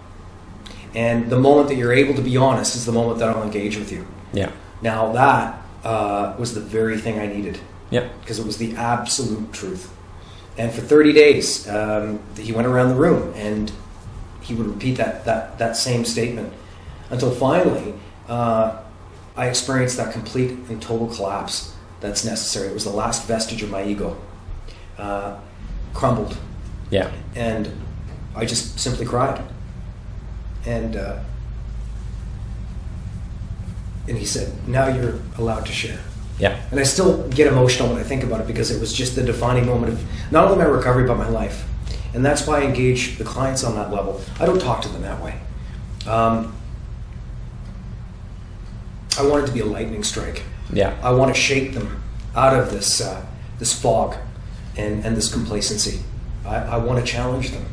And the moment that you're able to be honest is the moment that I'll engage with you. Yeah. Now that was the very thing I needed. Yeah. Because it was the absolute truth. And for 30 days, he went around the room and he would repeat that same statement until finally I experienced that complete and total collapse that's necessary. It was the last vestige of my ego. Crumbled. Yeah. And I just simply cried. And he said, now you're allowed to share. Yeah. And I still get emotional when I think about it, because it was just the defining moment of not only my recovery but my life. And that's why I engage the clients on that level. I don't talk to them that way. I want it to be a lightning strike. Yeah. I want to shake them out of this fog and this complacency. I want to challenge them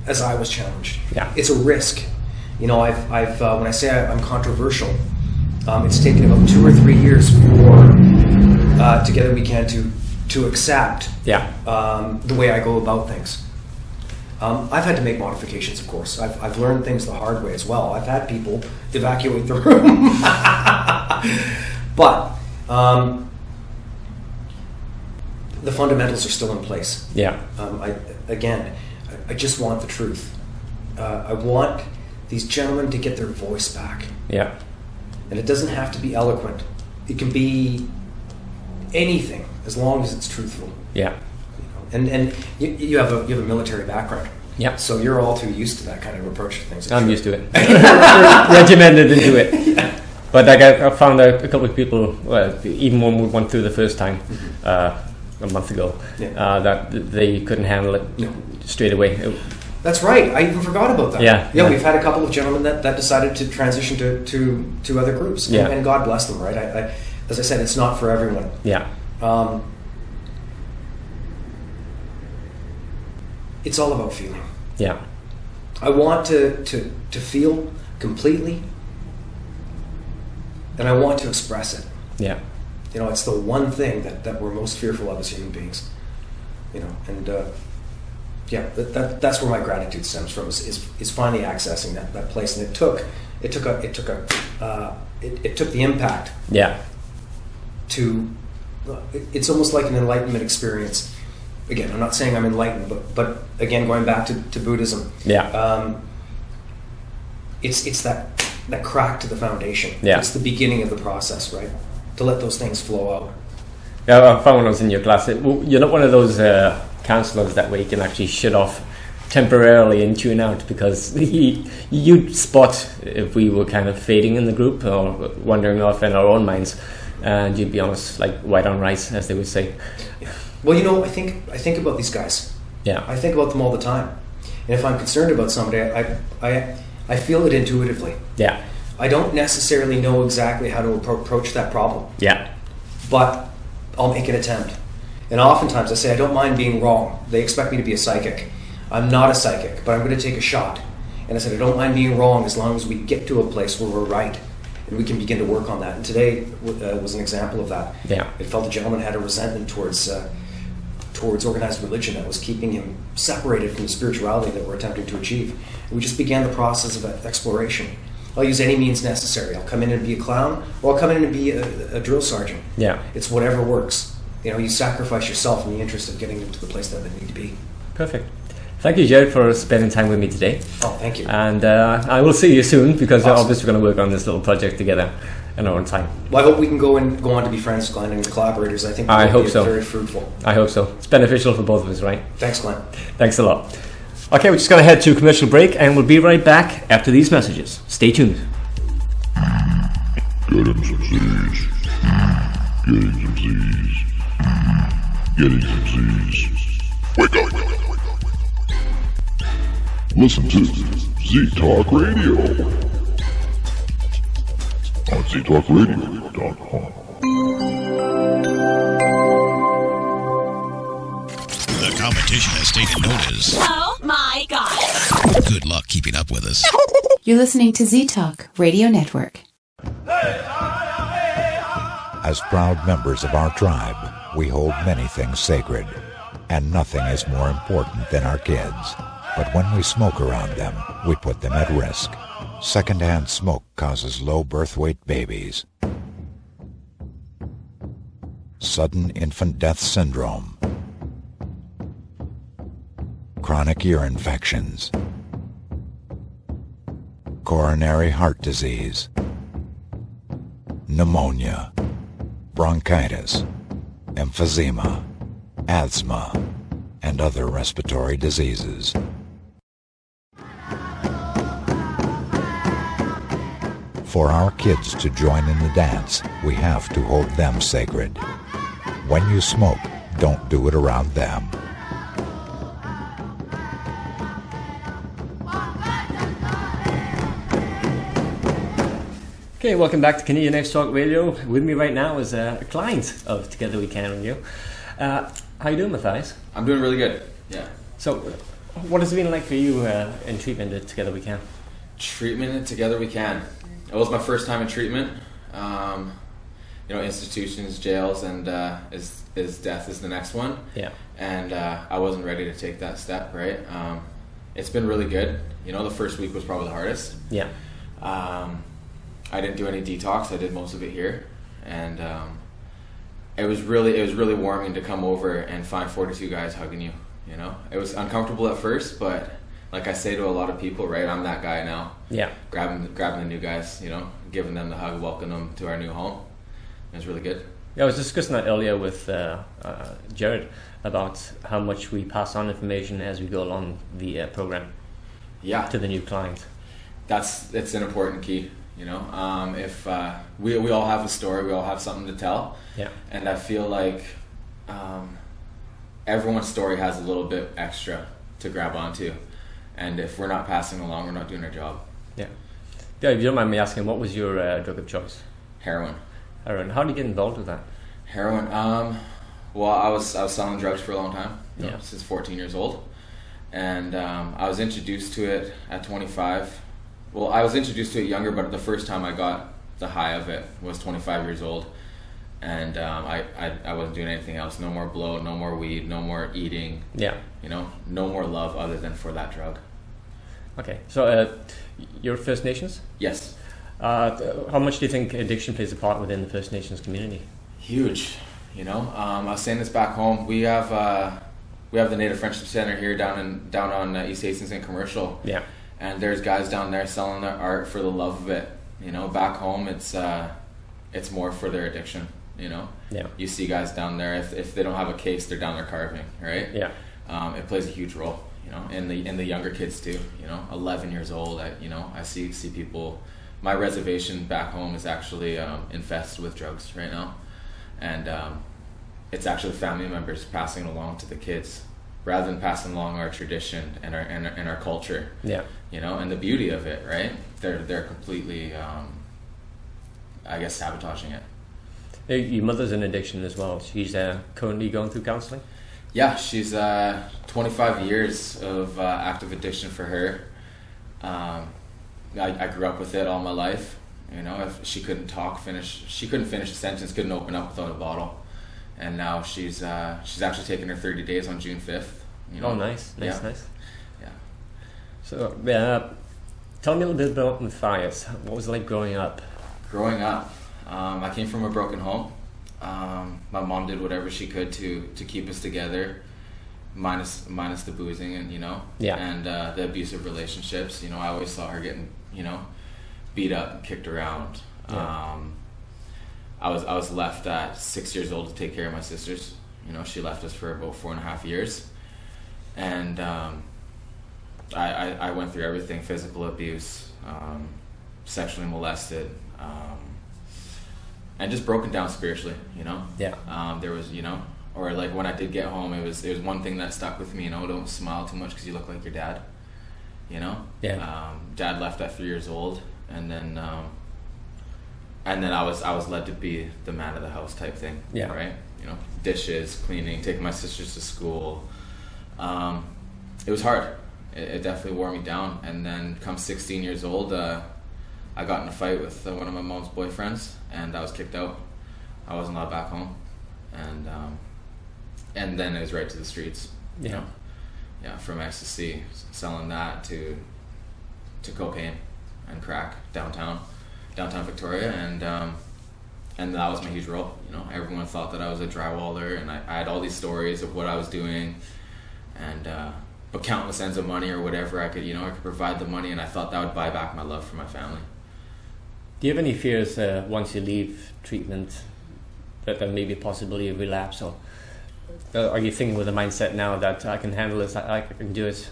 as I was challenged. Yeah. It's a risk. I've when I say I'm controversial, it's taken about 2 or 3 years for Together We Can to accept the way I go about things. I've had to make modifications, of course. I've learned things the hard way as well. I've had people evacuate the room. But the fundamentals are still in place. Yeah. I just want the truth. I want these gentlemen to get their voice back. Yeah. And it doesn't have to be eloquent. It can be anything, as long as it's truthful. Yeah. And you have a military background. Yeah. So you're all too used to that kind of approach to things. I'm used to it. Regimented into it. Yeah. But I found a couple of people, even when we went through the first time, a month ago, that they couldn't handle it straight away. That's right. I even forgot about that. Yeah. We've had a couple of gentlemen that decided to transition to other groups. Yeah. And God bless them, right? As I said, it's not for everyone. Yeah. It's all about feeling. Yeah. I want to feel completely, and I want to express it. Yeah. It's the one thing that we're most fearful of as human beings. And that's where my gratitude stems from, is finally accessing that place. And it took the impact. Yeah. It's almost like an enlightenment experience. again, I'm not saying I'm enlightened, but again, going back to Buddhism, it's that crack to the foundation. Yeah. It's the beginning of the process, right? To let those things flow out. Yeah, I found when I was in your class, you're not one of those counsellors that way you can actually shut off temporarily and tune out, because you'd spot if we were kind of fading in the group or wandering off in our own minds, and you'd be honest, like white on rice, as they would say. Well, I think about these guys. Yeah. I think about them all the time. And if I'm concerned about somebody, I feel it intuitively. Yeah. I don't necessarily know exactly how to approach that problem. Yeah. But I'll make an attempt. And oftentimes I say, I don't mind being wrong. They expect me to be a psychic. I'm not a psychic, but I'm going to take a shot. And I said, I don't mind being wrong as long as we get to a place where we're right. And we can begin to work on that. And today was an example of that. Yeah. It felt the gentleman had a resentment towards organized religion that was keeping him separated from the spirituality that we're attempting to achieve. And we just began the process of exploration. I'll use any means necessary. I'll come in and be a clown, or I'll come in and be a drill sergeant. Yeah. It's whatever works. You sacrifice yourself in the interest of getting them to the place that they need to be. Perfect. Thank you, Jared, for spending time with me today. Oh, thank you. And I will see you soon, because Awesome. we're obviously going to work on this little project together in our own time. Well, I hope we can go on to be friends, Glen, and collaborators. I think I hope be so. Very fruitful. I hope so. It's beneficial for both of us, right? Thanks, Glen. Thanks a lot. Okay, we're just going to head to a commercial break, and we'll be right back after these messages. Stay tuned. Get him some Z's. Getting some Z's. Getting some Z's. Wake up. Listen to Z-Talk Radio on ztalkradio.com. The competition has taken notice. Oh my God. Good luck keeping up with us. You're listening to Z-Talk Radio Network. As proud members of our tribe, we hold many things sacred, and nothing is more important than our kids. But when we smoke around them, we put them at risk. Secondhand smoke causes low birth weight babies, sudden infant death syndrome, chronic ear infections, coronary heart disease, pneumonia, bronchitis, emphysema, asthma, and other respiratory diseases. For our kids to join in the dance, we have to hold them sacred. When you smoke, don't do it around them. Okay, welcome back to Canadian X Talk Radio. With me right now is a client of Together We Can Radio. How you doing, Mathias? I'm doing really good, yeah. So, what has it been like for you in treatment at Together We Can? Treatment at Together We Can. It was my first time in treatment. Institutions, jails, and is death is the next one. Yeah. And I wasn't ready to take that step, right? It's been really good. The first week was probably the hardest. Yeah. I didn't do any detox. I did most of it here, and it was really warming to come over and find 42 guys hugging you. It was uncomfortable at first, but like I say to a lot of people, right? I'm that guy now. Yeah. Grabbing the new guys, giving them the hug, welcoming them to our new home. It was really good. Yeah, I was discussing that earlier with Jared about how much we pass on information as we go along the program. Yeah. To the new client. It's an important key. If we all have a story, we all have something to tell. Yeah. And I feel like everyone's story has a little bit extra to grab onto. And if we're not passing along, we're not doing our job. Yeah. Yeah, if you don't mind me asking, what was your drug of choice? Heroin. Heroin. How did you get involved with that? Heroin. Well, I was selling drugs for a long time. Yeah. Since 14 years old. And I was introduced to it at 25. Well, I was introduced to it younger, but the first time I got the high of it was 25 years old. And I wasn't doing anything else. No more blow, no more weed, no more eating. Yeah. No more love other than for that drug. Okay. So you're First Nations? Yes. How much do you think addiction plays a part within the First Nations community? Huge. I was saying this back home. We have we have the Native Friendship Center here down on East Hastings and Commercial. Yeah. And there's guys down there selling their art for the love of it. You know, back home it's more for their addiction. You know. Yeah. You see guys down there, if they don't have a case, they're down there carving, right? Yeah. It plays a huge role, you know, in the younger kids too. You know, 11 years old. I see people. My reservation back home is actually infested with drugs right now, and it's actually family members passing it along to the kids, rather than passing along our tradition and our culture. Yeah. You know, and the beauty of it, right? They're completely, I guess, sabotaging it. Your mother's in addiction as well. She's currently going through counselling? Yeah, she's 25 years of active addiction for her. I grew up with it all my life. You know, if she couldn't she couldn't finish a sentence, couldn't open up without a bottle. And now she's actually taking her 30 days on June 5th. You know? Oh, nice. Yeah. So, tell me a little bit about Mathias. What was it like growing up? Growing up, I came from a broken home. My mom did whatever she could to keep us together, minus the boozing and and the abusive relationships. You know, I always saw her getting beat up and kicked around. Yeah. I was left at 6 years old to take care of my sisters. You know, she left us for about 4.5 years, and I went through everything: physical abuse, sexually molested. And just broken down spiritually, you know. Yeah. There was, or like when I did get home, it was one thing that stuck with me. Don't smile too much because you look like your dad. You know. Yeah. Dad left at 3 years old, and then I was led to be the man of the house type thing. Yeah. Right. You know, dishes, cleaning, taking my sisters to school. It was hard. It definitely wore me down. And then, come 16 years old, I got in a fight with one of my mom's boyfriends, and I was kicked out. I wasn't allowed back home, and then it was right to the streets. Yeah. You know? Yeah, from ecstasy, selling that to cocaine and crack downtown Victoria, and that was my huge role. You know, everyone thought that I was a drywaller, and I had all these stories of what I was doing, and but countless ends of money or whatever I could provide the money, and I thought that would buy back my love for my family. Do you have any fears once you leave treatment that there may be a possibility of relapse, or are you thinking with a mindset now that I can handle this, I can do it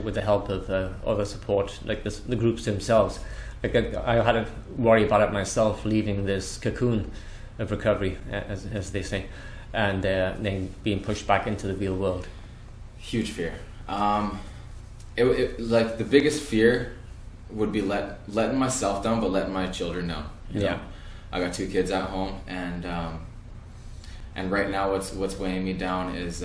with the help of other support, like the groups themselves? Like I had to worry about it myself, leaving this cocoon of recovery, as they say, and then being pushed back into the real world. Huge fear. Like the biggest fear would be letting myself down, but letting my children know. You know? I got 2 kids at home, and right now what's weighing me down is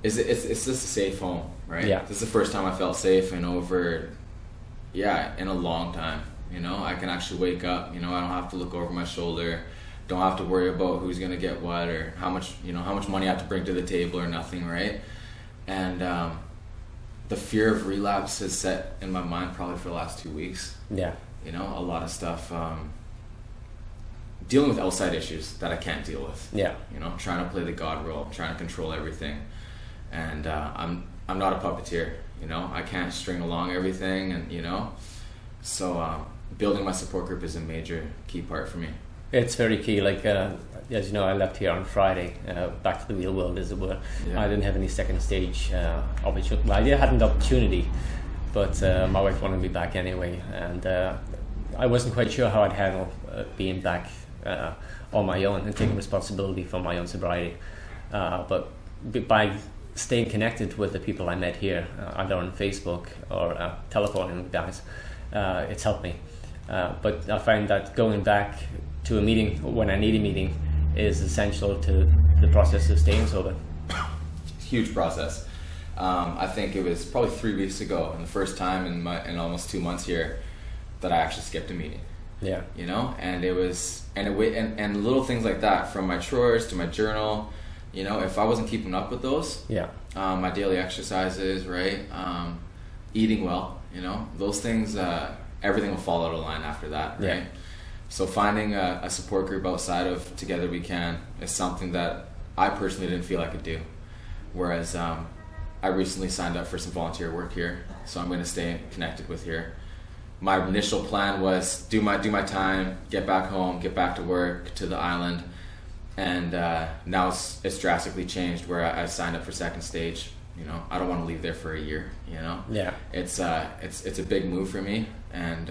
it's just a safe home, right? Yeah. This is the first time I felt safe in in a long time. You know, I can actually wake up. You know, I don't have to look over my shoulder. Don't have to worry about who's gonna get what or how much money I have to bring to the table or nothing, right? And the fear of relapse has set in my mind probably for the last 2 weeks. Yeah. You know, a lot of stuff, dealing with outside issues that I can't deal with. Yeah. You know, trying to play the God role, trying to control everything. And I'm not a puppeteer, you know, I can't string along everything, and so building my support group is a major key part for me. It's very key. Like, as you know, I left here on Friday, back to the real world, as it were. Yeah. I didn't have any second stage opportunity. Well, I had an opportunity, but my wife wanted me back anyway, and I wasn't quite sure how I'd handle being back on my own and taking responsibility for my own sobriety. But by staying connected with the people I met here, either on Facebook or telephoning guys, it's helped me. But I find that going back to a meeting when I need a meeting is essential to the process of staying sober. Huge process. I think it was probably 3 weeks ago, and the first time in almost 2 months here that I actually skipped a meeting. Yeah. You know, and it was and little things like that, from my chores to my journal. You know, if I wasn't keeping up with those, my daily exercises, right, eating well, you know, those things, everything will fall out of line after that, right? Yeah. So finding a support group outside of Together We Can is something that I personally didn't feel I could do. Whereas I recently signed up for some volunteer work here, so I'm going to stay connected with here. My initial plan was do my time, get back home, get back to work, to the island, and now it's drastically changed where I signed up for second stage. You know, I don't want to leave there for a year. You know, it's a big move for me, and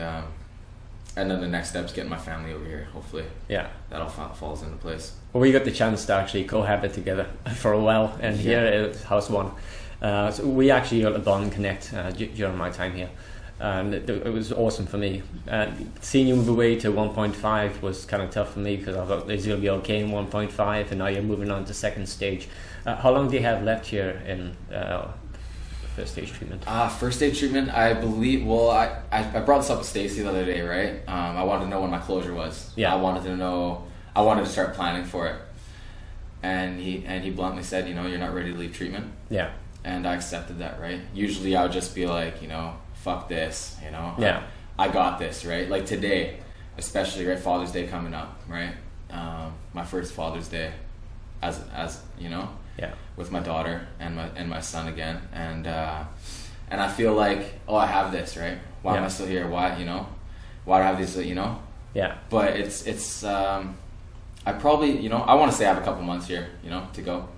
then the next step's getting my family over here. Hopefully, that all falls into place. Well, we got the chance to actually cohabit together for a while, and here at House One, so we actually got a bond connect during my time here, and it was awesome for me. Seeing you move away to 1.5 was kind of tough for me because I thought it's going to be okay in 1.5, and now you're moving on to second stage. How long do you have left here in first stage treatment? First stage treatment, I believe. Well, I brought this up with Stacy the other day, right? I wanted to know when my closure was. I wanted to start planning for it, and he bluntly said, you know, you're not ready to leave treatment. Yeah. And I accepted that, right? Usually I would just be like, you know, fuck this, you know. Yeah. I got this, right? Like today, especially, right? Father's Day coming up, right? My first Father's Day, as you know. Yeah. With my daughter and my son again, and I feel like, oh, I have this, right? Why am I still here? Why, you know? Why do I have these, you know? Yeah. But it's I probably, you know, I want to say I have a couple months here, you know, to go.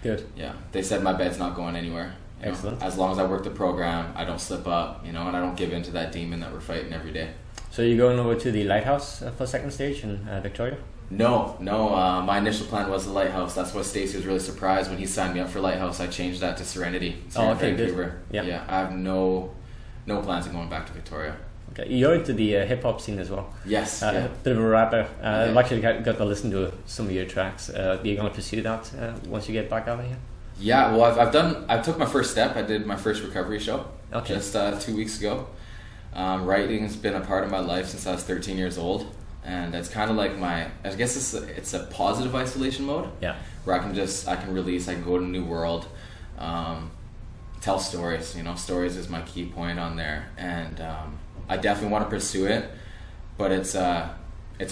Good. Yeah. They said my bed's not going anywhere. Excellent. As long as I work the program, I don't slip up, you know, and I don't give in to that demon that we're fighting every day. So you're going over to the Lighthouse for second stage in Victoria? No. My initial plan was the Lighthouse. That's why Stacey was really surprised when he signed me up for Lighthouse. I changed that to Serenity. Vancouver. Good. Yeah. I have no plans of going back to Victoria. Okay. You're into the hip hop scene as well. Yes. Bit of a rapper. I've actually got to listen to some of your tracks. Are you going to pursue that once you get back out of here? Yeah. Well, I took my first step. I did my first recovery show just 2 weeks ago. Writing has been a part of my life since I was 13 years old. And it's kind of like I guess it's a positive isolation mode. Yeah. Where I can release, I can go to a new world, tell stories. You know, stories is my key point on there, and I definitely want to pursue it. But it's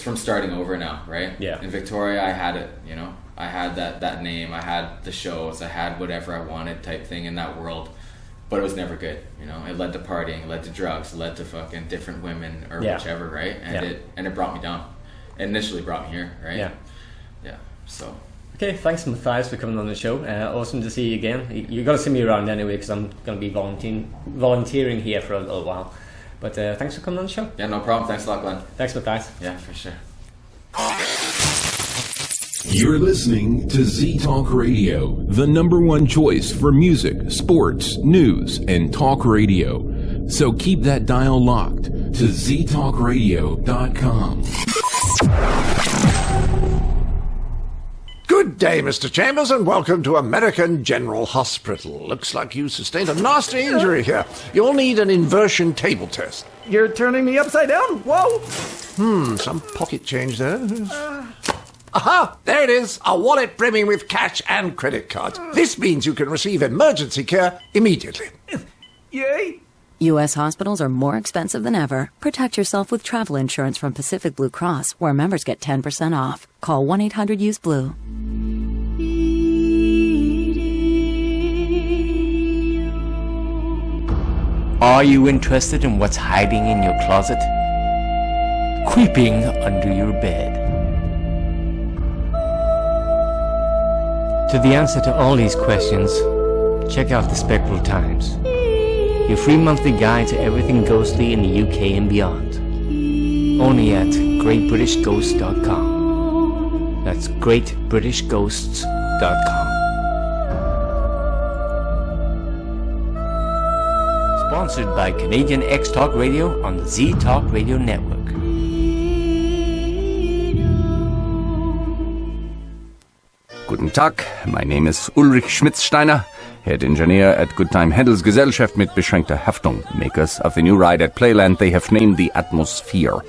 from starting over now, right? Yeah. In Victoria, I had it. You know, I had that name, I had the shows, I had whatever I wanted type thing in that world. But it was never good, you know. It led to partying, it led to drugs, it led to fucking different women or whichever, right? And it brought me down. It initially brought me here, right? Yeah. So. Okay, thanks Mathias for coming on the show. Awesome to see you again. You got to see me around anyway because I'm going to be volunteering here for a little while. But thanks for coming on the show. Yeah, no problem. Thanks a lot, Glenn. Thanks, Mathias. Yeah, for sure. You're listening to Z Talk Radio, the #1 choice for music, sports, news, and talk radio. So keep that dial locked to ztalkradio.com. Good day, Mr. Chambers, and welcome to American General Hospital. Looks like you sustained a nasty injury here. You'll need an inversion table test. You're turning me upside down? Whoa! Some pocket change there. Aha! There it is! A wallet brimming with cash and credit cards. This means you can receive emergency care immediately. Yay! U.S. hospitals are more expensive than ever. Protect yourself with travel insurance from Pacific Blue Cross, where members get 10% off. Call 1-800-USE-BLUE. Are you interested in what's hiding in your closet? Creeping under your bed? To the answer to all these questions, check out the Spectral Times, your free monthly guide to everything ghostly in the UK and beyond. Only at greatbritishghosts.com. That's greatbritishghosts.com. Sponsored by Canadian X Talk Radio on the Z Talk Radio Network. Guten Tag, my name is Ulrich Schmitzsteiner, head engineer at Goodtime Handelsgesellschaft mit beschränkter Haftung, makers of the new ride at Playland they have named the Atmosphere.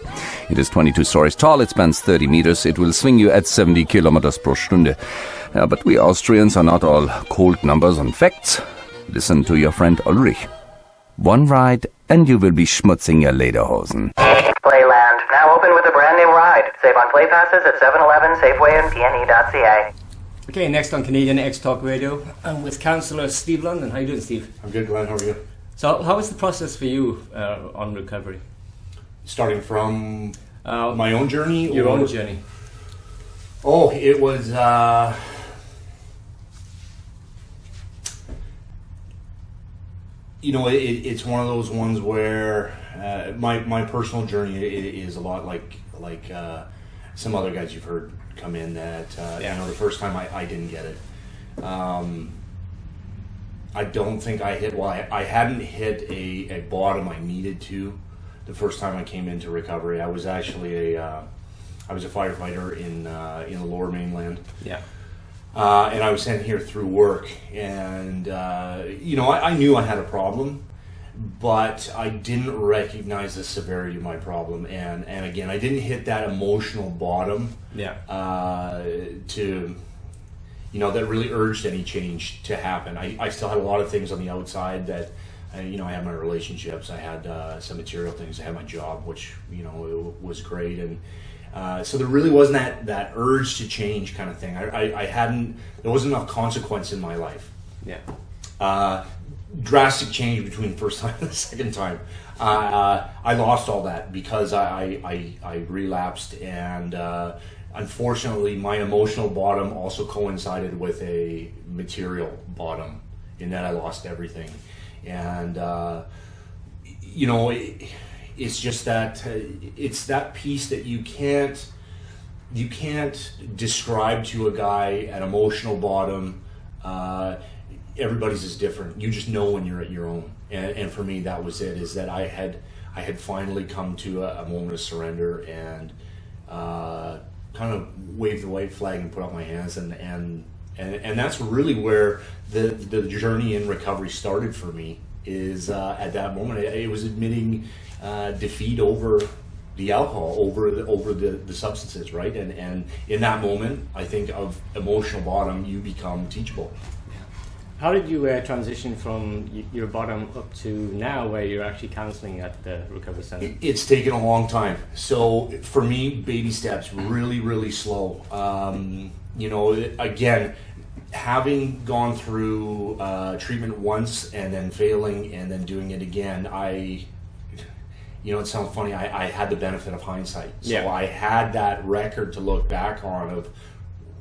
It is 22 stories tall, it spans 30 meters, it will swing you at 70 kilometers per Stunde. But we Austrians are not all cold numbers and facts. Listen to your friend Ulrich. One ride and you will be schmutzing your lederhosen. Playland, now open with a brand new ride. Save on play passes at 7-Eleven, Safeway, and PNE.ca. Okay, next on Canadian X Talk Radio, I'm with Counsellor Steve London. How you doing, Steve? I'm good, Glenn. How are you? So, how was the process for you on recovery? Starting from my own journey? Your own journey. Oh, it was... it's one of those ones where my personal journey is a lot like some other guys you've heard come in that the first time I didn't get it. I don't think I hit. Well, I hadn't hit a bottom I needed to the first time I came into recovery. I was actually I was a firefighter in the Lower Mainland. Yeah. And I was sent here through work, and I knew I had a problem, but I didn't recognize the severity of my problem, and again, I didn't hit that emotional bottom. Yeah. That really urged any change to happen. I still had a lot of things on the outside that, I had my relationships, I had some material things, I had my job, which was great, and. So there really wasn't that urge to change kind of thing. There wasn't enough consequence in my life. Yeah. Drastic change between the first time and the second time. I lost all that because I relapsed, and unfortunately my emotional bottom also coincided with a material bottom in that I lost everything. And, it's just that it's that piece that you can't describe to a guy an emotional bottom. Everybody's is different. You just know when you're at your own. And for me, that was it. Is that I had finally come to a moment of surrender and kind of waved the white flag and put up my hands, and that's really where the journey in recovery started for me. Is at that moment it was admitting defeat over the alcohol, over the substances, right? And in that moment, I think of emotional bottom, you become teachable. How did you transition from your bottom up to now, where you're actually counselling at the recovery center? It's taken a long time. So for me, baby steps, really, really slow. Again, having gone through treatment once and then failing and then doing it again, it sounds funny, I had the benefit of hindsight. So I had that record to look back on of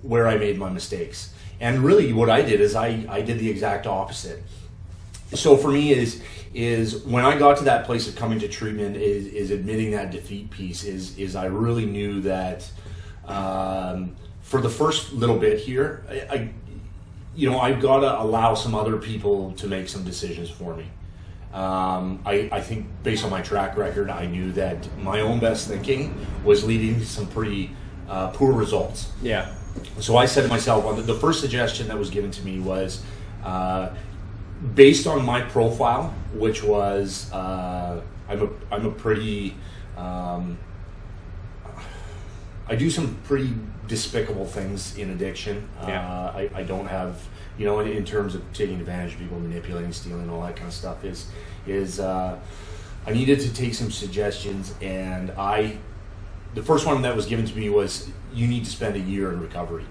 where I made my mistakes. And really what I did is I did the exact opposite. So for me is when I got to that place of coming to treatment is admitting that defeat piece is I really knew that for the first little bit here, I've got to allow some other people to make some decisions for me. I think based on my track record, I knew that my own best thinking was leading to some pretty poor results. Yeah. So I said to myself, the first suggestion that was given to me was, based on my profile, which was, I'm a pretty, I do some pretty despicable things in addiction. I don't have, in terms of taking advantage of people, manipulating, stealing, all that kind of stuff is I needed to take some suggestions, and the first one that was given to me was, you need to spend a year in recovery.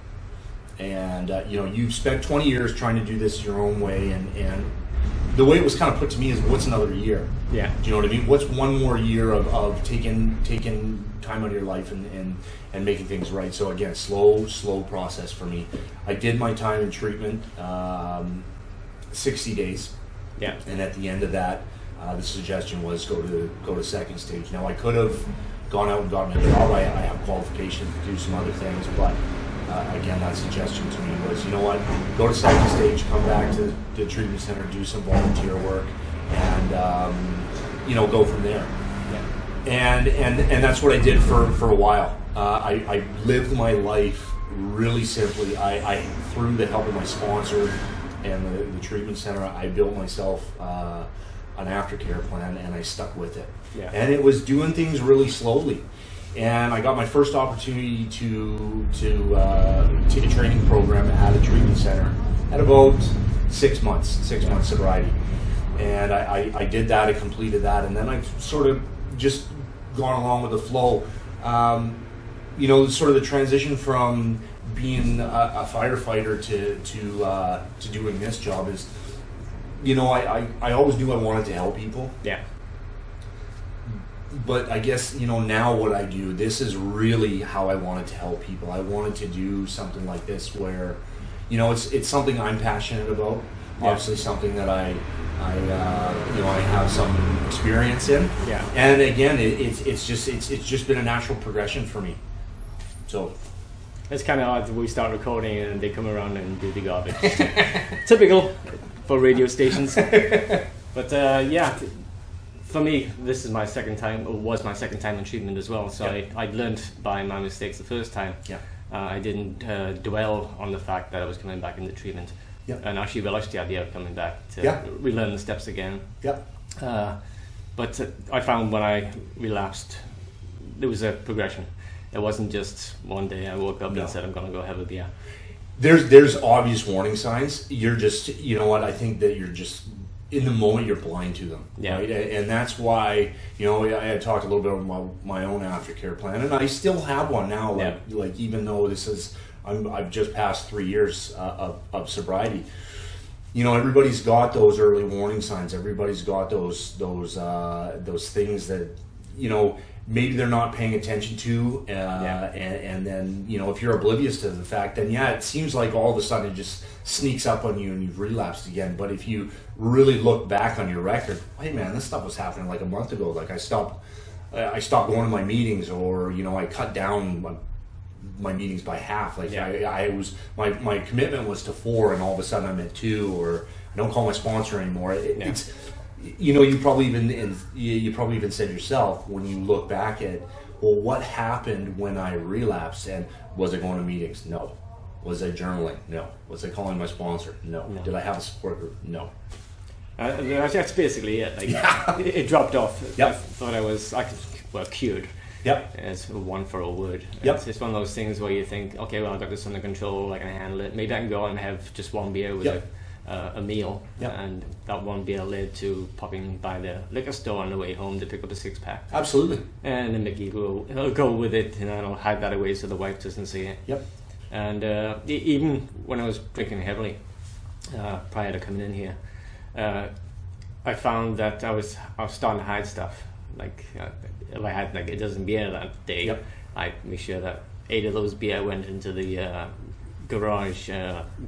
And, you've spent 20 years trying to do this your own way, and the way it was kind of put to me is, what's another year? Yeah. Do you know what I mean? What's one more year of taking time out of your life and making things right? So again, slow process for me. I did my time in treatment, 60 days. Yeah. And at the end of that, the suggestion was go to second stage. Now I could have gone out and gotten a job. I have qualifications to do some other things, but again, that suggestion to me was, go to second stage, come back to the treatment center, do some volunteer work, and go from there. Yeah. And that's what I did for a while. I lived my life really simply. I through the help of my sponsor and the treatment center, I built myself an aftercare plan, and I stuck with it. Yeah. And it was doing things really slowly. And I got my first opportunity to take a training program at a treatment center at about 6 months sobriety. And I did that, I completed that, and then I've sort of just gone along with the flow. Sort of the transition from being a firefighter to doing this job is, I always knew I wanted to help people. Yeah. But I guess, now what I do, this is really how I wanted to help people. I wanted to do something like this where, it's something I'm passionate about. Yeah. Obviously something that I have some experience in. Yeah. And again, it's just been a natural progression for me. So it's kind of odd. We start recording and they come around and do the garbage. Typical for radio stations. But for me, this is my second time, or was my second time in treatment as well. So I learned by my mistakes the first time. Yeah. I didn't dwell on the fact that I was coming back into treatment. Yep. And actually relished the idea of coming back to relearn the steps again. Yep. But I found when I relapsed, there was a progression. It wasn't just one day I woke up and said, I'm going to go have a beer. There's obvious warning signs. You're just, I think that you're just, in the moment, you're blind to them. Yeah. Right? And that's why, I had talked a little bit about my own aftercare plan, and I still have one now. Like even though I've just passed 3 years of sobriety. Everybody's got those early warning signs. Everybody's got those things that, maybe they're not paying attention to, and then if you're oblivious to the fact, then it seems like all of a sudden it just sneaks up on you and you've relapsed again. But if you really look back on your record, hey man, this stuff was happening like a month ago. Like I stopped going to my meetings, or I cut down my meetings by half. Like I was my commitment was to 4, and all of a sudden I'm at 2, or I don't call my sponsor anymore. It's you probably even said yourself, when you look back at, well, what happened when I relapsed, and was I going to meetings? No. Was I journaling? No. Was I calling my sponsor? No. Did I have a support group? No. That's basically it. It dropped off. Yep. I thought I was cured. Yep. It's one for a word. Yep. It's one of those things where you think, okay, well, I've got this under control, I can handle it. Maybe I can go out and have just one beer with a meal. Yep. And that one beer led to popping by the liquor store on the way home to pick up a 6-pack. Absolutely. And then Mickey will go with it, and I'll hide that away so the wife doesn't see it. Yep. And even when I was drinking heavily prior to coming in here, I found that I was starting to hide stuff. Like if I had like a dozen beer that day, I'd make sure that 8 of those beer went into the garage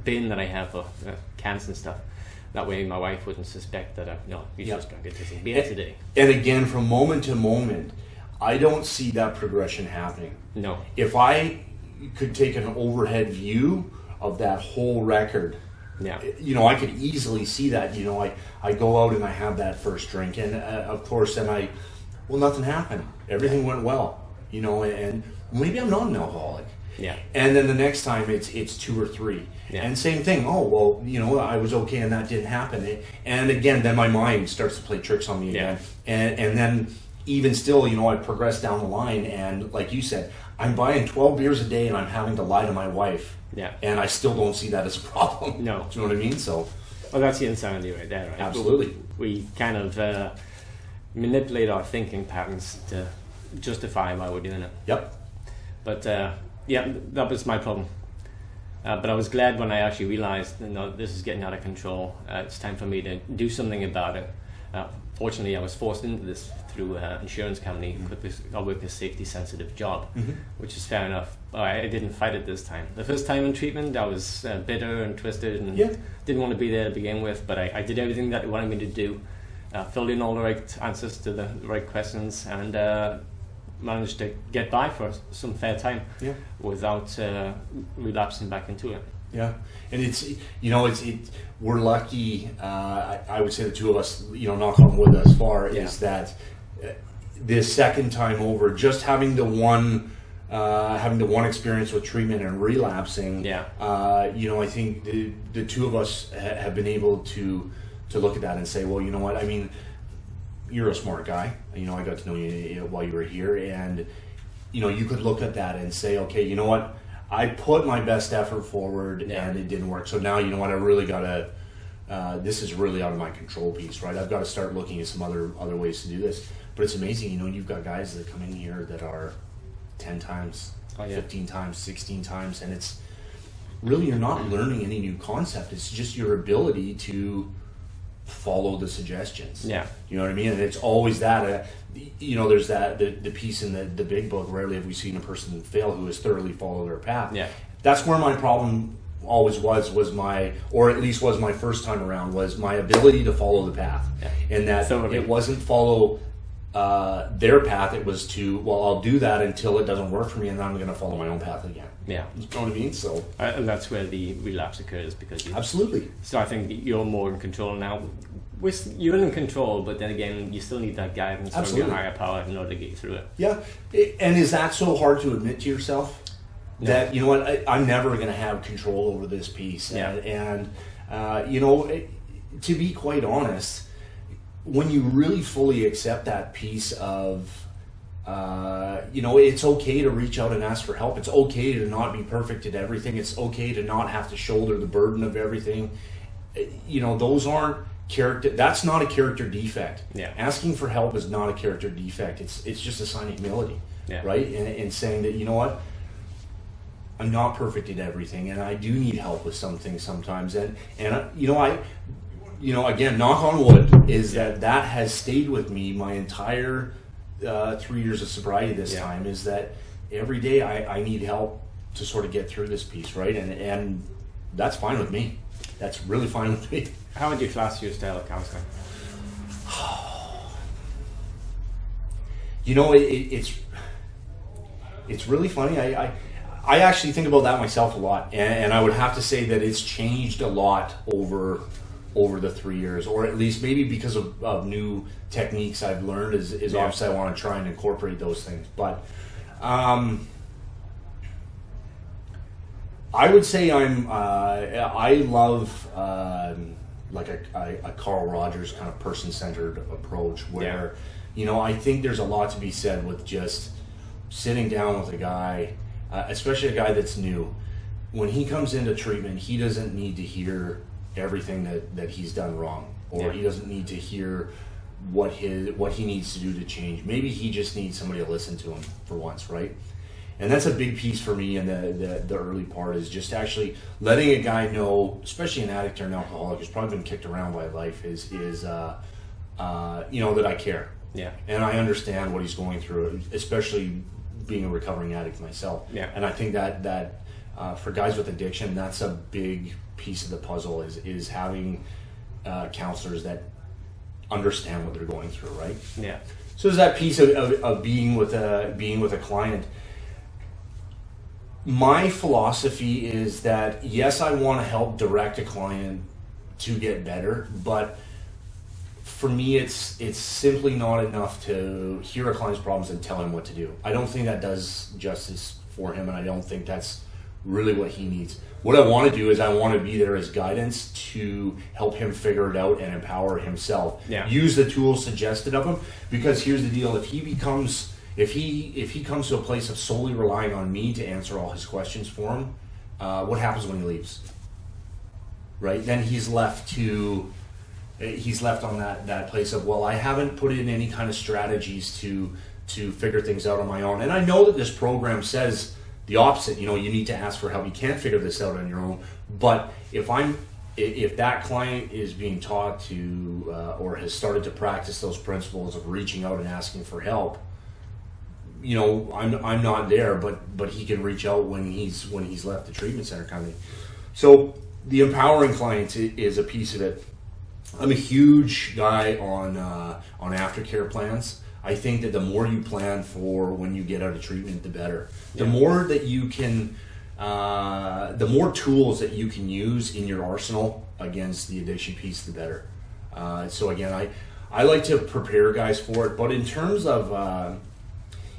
bin that I have for cans and stuff. That way my wife wouldn't suspect that you just drank a dozen beer today. And again, from moment to moment, I don't see that progression happening. No. If I could take an overhead view of that whole record, I could easily see that. I go out and I have that first drink, and of course then nothing happened. Everything went well, and maybe I'm not an alcoholic. Yeah. And then the next time it's 2 or 3. Yeah. And same thing. Oh, well, I was okay and that didn't happen. And again, then my mind starts to play tricks on me again. And then even still, I progress down the line, and like you said, I'm buying 12 beers a day and I'm having to lie to my wife. Yeah. And I still don't see that as a problem. No. Do you know what I mean? So. Well, that's the insanity right there, right? Absolutely. We kind of manipulate our thinking patterns to justify why we're doing it. Yep. But that was my problem. But I was glad when I actually realized, this is getting out of control. It's time for me to do something about it. Fortunately, I was forced into this through an insurance company. I work a safety-sensitive job, which is fair enough. I didn't fight it this time. The first time in treatment, I was bitter and twisted and didn't want to be there to begin with, but I did everything that they wanted me to do. Filled in all the right answers to the right questions, and managed to get by for some fair time without relapsing back into it. Yeah, and we're lucky. I would say the two of us, knock on wood thus far, is that this second time over, just having the one experience with treatment and relapsing. I think the two of us have been able to look at that and say, well, you know what? I mean, you're a smart guy. I got to know you while you were here, and you could look at that and say, okay, you know what? I put my best effort forward and it didn't work. So now, you know what? I really got to. This is really out of my control piece, right? I've got to start looking at some other ways to do this. But it's amazing, you've got guys that come in here that are 10 times, 15 times, 16 times, and really you're not learning any new concept. It's just your ability to follow the suggestions. Yeah. You know what I mean? And it's always that, there's that, the piece in the big book, rarely have we seen a person fail who has thoroughly followed their path. Yeah. That's where my problem always was my, or at least was my first time around, was my ability to follow the path. Yeah. And that it wasn't follow their path, it was to, well, I'll do that until it doesn't work for me, and then I'm going to follow my own path again. Yeah. You know what I mean? So and that's where the relapse occurs, because absolutely. So I think you're more in control now. You're in control, but then again, you still need that guidance from your higher power in order to get through it. Yeah. And is that so hard to admit to yourself? No. That, you know what, I'm never going to have control over this piece. Yeah. And to be quite honest, when you really fully accept that piece of, it's okay to reach out and ask for help. It's okay to not be perfect at everything. It's okay to not have to shoulder the burden of everything. Those aren't that's not a character defect. Yeah. Asking for help is not a character defect. It's just a sign of humility, right? And saying that, you know what, I'm not perfect at everything, and I do need help with some things sometimes. And again, knock on wood, is that has stayed with me my entire 3 years of sobriety this time, is that every day I need help to sort of get through this piece, right? And that's fine with me. That's really fine with me. How would you class your style of counseling? It's really funny. I actually think about that myself a lot, and I would have to say that it's changed a lot over the 3 years, or at least maybe because of new techniques I've learned. Is obviously I want to try and incorporate those things, but I would say I love like a Carl Rogers kind of person-centered approach, where I think there's a lot to be said with just sitting down with a guy, especially a guy that's new. When he comes into treatment, he doesn't need to hear everything that he's done wrong, or he doesn't need to hear what he needs to do to change. Maybe he just needs somebody to listen to him for once, right? And that's a big piece for me in the early part, is just actually letting a guy know, especially an addict or an alcoholic who's probably been kicked around by life, is that I care. Yeah. And I understand what he's going through, especially being a recovering addict myself. Yeah. And I think that for guys with addiction, that's a big piece of the puzzle, is having counselors that understand what they're going through, right? Yeah. So there's that piece of being with a client. My philosophy is that, yes, I want to help direct a client to get better, but for me, it's simply not enough to hear a client's problems and tell him what to do. I don't think that does justice for him, and I don't think that's really what he needs. What I want to do is I want to be there as guidance to help him figure it out and empower himself. Yeah. Use the tools suggested of him, because here's the deal: if he comes to a place of solely relying on me to answer all his questions for him, what happens when he leaves? Right? Then he's left on that place of, well, I haven't put in any kind of strategies to figure things out on my own. And I know that this program says the opposite. You need to ask for help. You can't figure this out on your own. But if that client is being taught to or has started to practice those principles of reaching out and asking for help, I'm not there, but he can reach out when he's left the treatment center kind of thing. So the empowering clients is a piece of it. I'm a huge guy on aftercare plans. I think that the more you plan for when you get out of treatment, the better. The more that you can, the more tools that you can use in your arsenal against the addiction piece, the better. So again, I like to prepare guys for it, but in terms of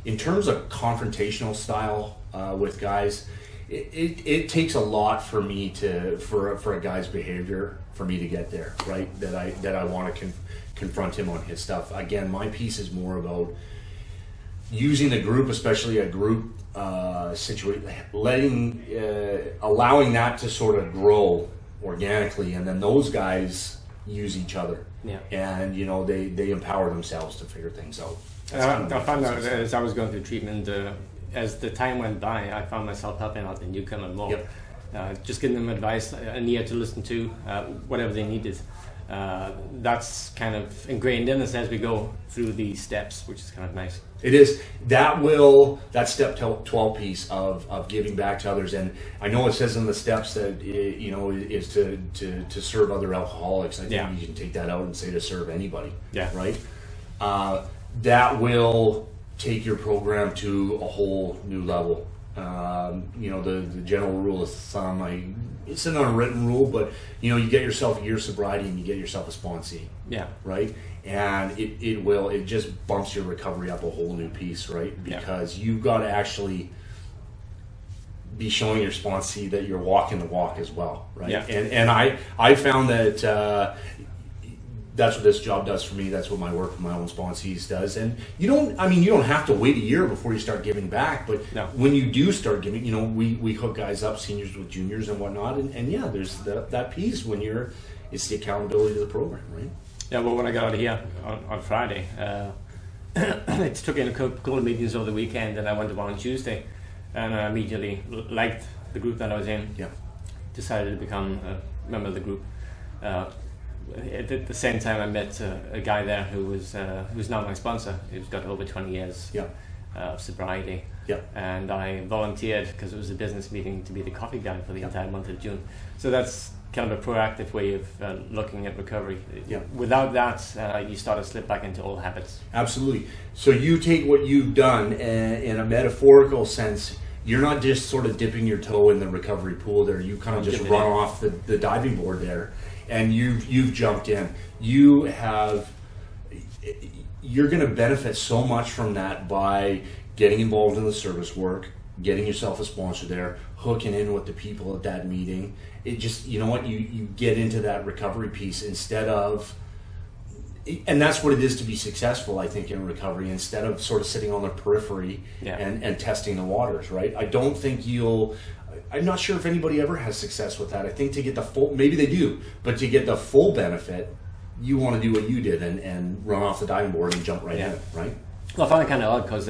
confrontational style with guys, it takes a lot for me for a guy's behavior for me to get there, right? That I want to confront him on his stuff. Again, my piece is more about using the group, especially a group situation, allowing that to sort of grow organically, and then those guys use each other. Yeah. And they empower themselves to figure things out. I found out as I was going through treatment, as the time went by, I found myself helping out the newcomer more. Yep. just giving them advice, an ear to listen to, whatever they needed. That's kind of ingrained in us as we go through these steps, which is kind of nice. It is. That step 12 piece of giving back to others, and I know it says in the steps that is to serve other alcoholics. I think you can take that out and say to serve anybody. Yeah. Right. That will take your program to a whole new level. The general rule of thumb, it's an unwritten rule, but you get yourself a year sobriety and you get yourself a sponsee. Yeah. Right? And it just bumps your recovery up a whole new piece, right? Because you've got to actually be showing your sponsee that you're walking the walk as well, right? Yeah. And I found that that's what this job does for me. That's what my work with my own sponsees does. And you don't have to wait a year before you start giving back, but when you do start giving, we hook guys up, seniors with juniors and whatnot, and there's that piece when it's the accountability to the program, right? Yeah, well, when I got out of here on Friday, I took in a couple of meetings over the weekend, and I went to one on Tuesday, and I immediately liked the group that I was in. Yeah. Decided to become a member of the group. At the same time, I met a guy there who's now my sponsor, who's got over 20 years of sobriety. Yeah. And I volunteered, because it was a business meeting, to be the coffee guy for the entire month of June. So that's kind of a proactive way of looking at recovery. Yeah. Without that, you start to slip back into old habits. Absolutely. So you take what you've done, and in a metaphorical sense, you're not just sort of dipping your toe in the recovery pool there. You kind of just run off the diving board there, and you've jumped in. You're going to benefit so much from that by getting involved in the service work, getting yourself a sponsor there, hooking in with the people at that meeting. It just, you get into that recovery piece instead of, and that's what it is to be successful, I think, in recovery, instead of sort of sitting on the periphery and testing the waters, right? I'm not sure if anybody ever has success with that. I think to get the full, maybe they do, but to get the full benefit, you want to do what you did and run off the diving board and jump right in, right? Well, I found it kind of odd, because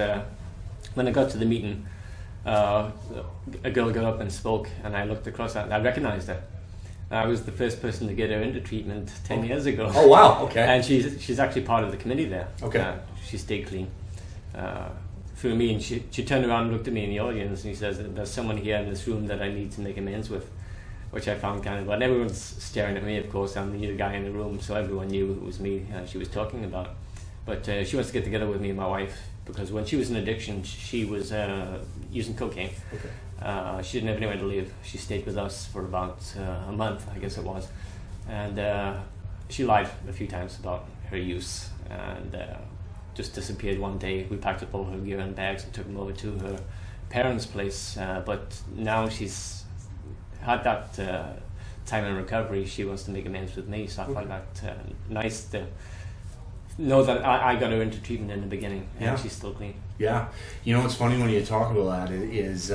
when I got to the meeting, a girl got up and spoke, and I looked across at her, and I recognized her. I was the first person to get her into treatment 10 years ago. Oh, wow, okay. And she's actually part of the committee there. Okay. She stayed clean through me, and she turned around and looked at me in the audience, and she says, "There's someone here in this room that I need to make amends with," which I found kind of odd. And everyone's staring at me, of course. I'm the guy in the room, so everyone knew it was me she was talking about. But she wants to get together with me and my wife, because when she was in addiction, she was using cocaine. Okay. She didn't have anywhere to live. She stayed with us for about a month, I guess it was. And she lied a few times about her use, and just disappeared one day. We packed up all her gear and bags and took them over to her parents' place. But now she's had that time in recovery. She wants to make amends with me, so I find that nice to know that I got her into treatment in the beginning, and she's still clean. Yeah. It's funny when you talk about that, is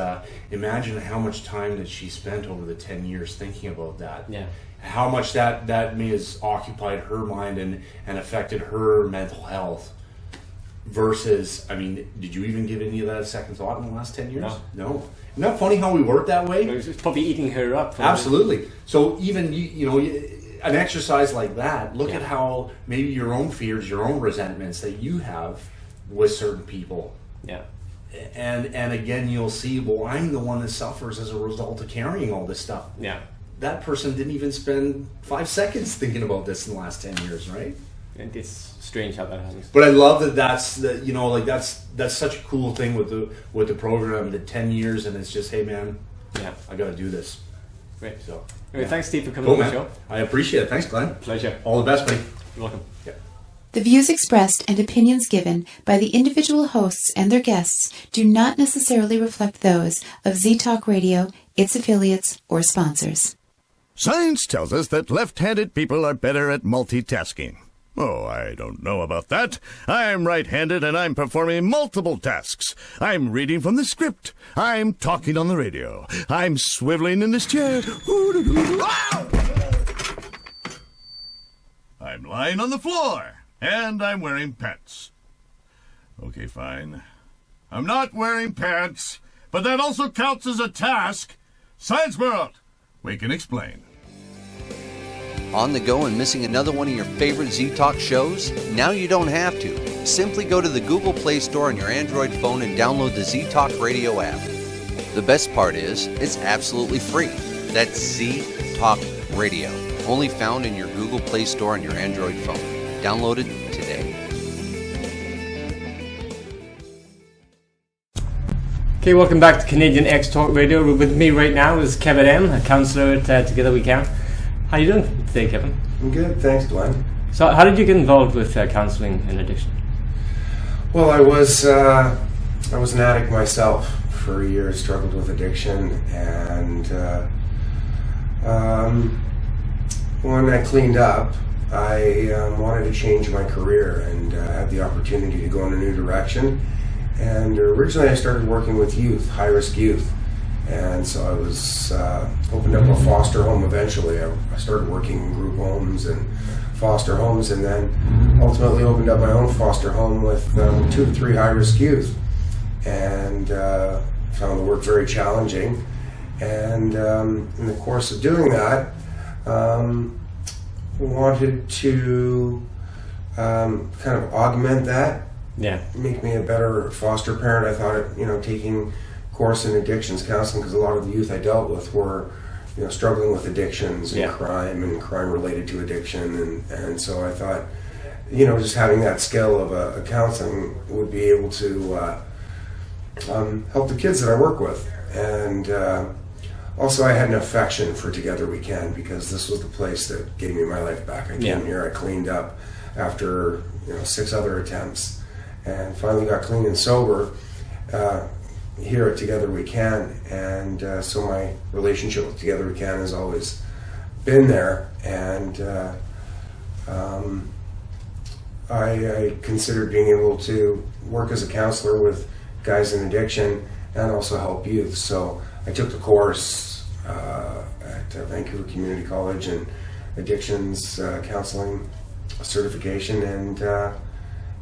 imagine how much time that she spent over the 10 years thinking about that. Yeah. How much that may has occupied her mind and affected her mental health versus, did you even give any of that a second thought in the last 10 years? No. Isn't that funny how we work that way? It's probably eating her up. Absolutely. So even, an exercise like that, look at how maybe your own fears, your own resentments that you have with certain people. Yeah. And again, you'll see, well, I'm the one that suffers as a result of carrying all this stuff. Yeah. That person didn't even spend 5 seconds thinking about this in the last 10 years, right? And it's strange how that happens. But I love that that's such a cool thing with the program, the 10 years, and it's just, hey man, I got to do this. Great. So, thanks, Steve, for coming on the show. I appreciate it. Thanks, Glenn. Pleasure. All the best, buddy. You're welcome. Yeah. The views expressed and opinions given by the individual hosts and their guests do not necessarily reflect those of Z-Talk Radio, its affiliates, or sponsors. Science tells us that left-handed people are better at multitasking. Oh, I don't know about that. I'm right-handed and I'm performing multiple tasks. I'm reading from the script. I'm talking on the radio. I'm swiveling in this chair. I'm lying on the floor. And I'm wearing pants. Okay, fine. I'm not wearing pants, but that also counts as a task. Science World! We can explain. On the go and missing another one of your favorite Z-Talk shows? Now you don't have to. Simply go to the Google Play Store on your Android phone and download the Z-Talk Radio app. The best part is, it's absolutely free. That's Z-Talk Radio. Only found in your Google Play Store on your Android phone. Download it today. Okay, welcome back to Canadian X Talk Radio. With me right now is Kevin M, a counsellor at Together We Can. How are you doing today, Kevin? I'm good, thanks, Glen. So, how did you get involved with counselling and addiction? Well, I was an addict myself for a year. Struggled with addiction, and when I cleaned up, I wanted to change my career and had the opportunity to go in a new direction. And originally, I started working with youth, high-risk youth. And so I was opened up a foster home eventually. I started working in group homes and foster homes, and then ultimately opened up my own foster home with 2 to 3 high-risk youth, and found the work very challenging. And in the course of doing that, wanted to kind of augment that, make me a better foster parent. I thought, taking course in addictions counseling, because a lot of the youth I dealt with were struggling with addictions and crime related to addiction, and so I thought just having that skill of a counseling would be able to help the kids that I work with. And also I had an affection for Together We Can, because this was the place that gave me my life back. I came here, I cleaned up after 6 other attempts, and finally got clean and sober here at Together We Can, and so my relationship with Together We Can has always been there, and I considered being able to work as a counselor with guys in addiction and also help youth. So I took the course at Vancouver Community College in addictions counseling certification,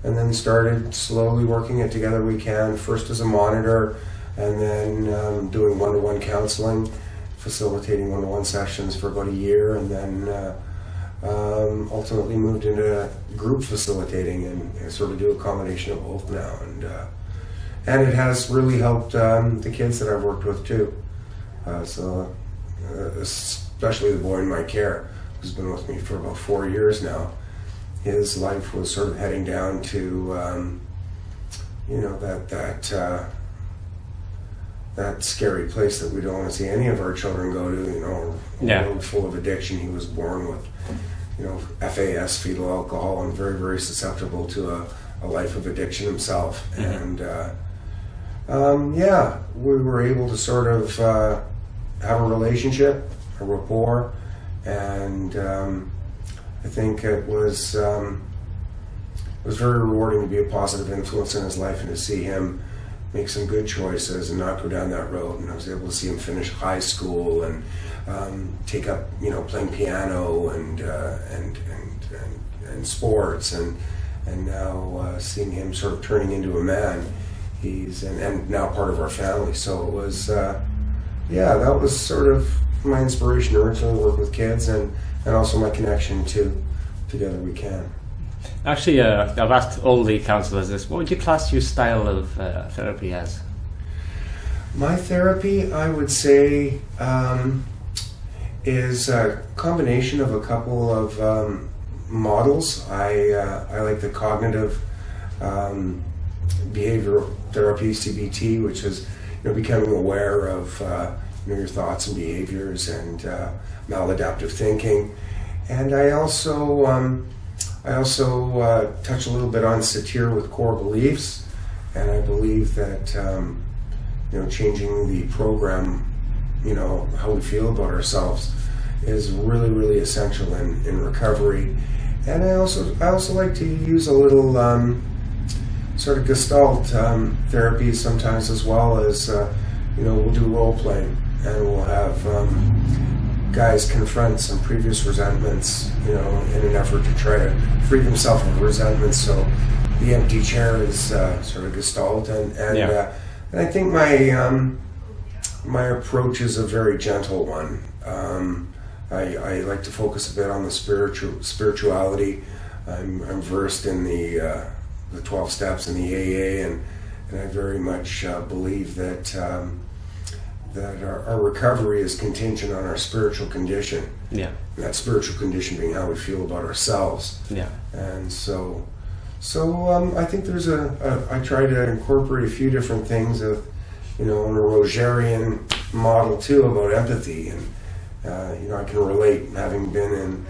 and then started slowly working at Together We Can, first as a monitor, and then doing one-to-one counseling, facilitating one-to-one sessions for about a year, and then ultimately moved into group facilitating and sort of do a combination of both now. And it has really helped the kids that I've worked with too. So especially the boy in my care, who's been with me for about 4 years now. His life was sort of heading down to, that scary place that we don't want to see any of our children go to. A world full of addiction. He was born with, FAS, fetal alcohol, and very, very susceptible to a life of addiction himself. Mm-hmm. And we were able to sort of have a relationship, a rapport, and I think it was very rewarding to be a positive influence in his life and to see him make some good choices and not go down that road. And I was able to see him finish high school and take up, playing piano and sports, and now seeing him sort of turning into a man. He's and now part of our family. So it was, that was sort of my inspiration to originally work with kids, and also my connection to Together We Can. Actually, I've asked all the counsellors this. What would you class your style of therapy as? My therapy, I would say, is a combination of a couple of models. I like the cognitive behavioral therapy, CBT, which is becoming aware of your thoughts and behaviors and maladaptive thinking. And I also touch a little bit on satire with core beliefs, and I believe that changing the program, how we feel about ourselves, is really, really essential in recovery. And I also like to use a little sort of Gestalt therapy sometimes, as well as we'll do role playing, and we'll have guys confront some previous resentments, in an effort to try to free themselves of resentments. So the empty chair is sort of Gestalt, and I think my approach is a very gentle one. I like to focus a bit on the spirituality. I'm versed in the 12 steps in the AA, and I very much believe that our recovery is contingent on our spiritual condition. Yeah. And that spiritual condition being how we feel about ourselves. Yeah. And so I think there's I try to incorporate a few different things of, in a Rogerian model too, about empathy, and I can relate, having been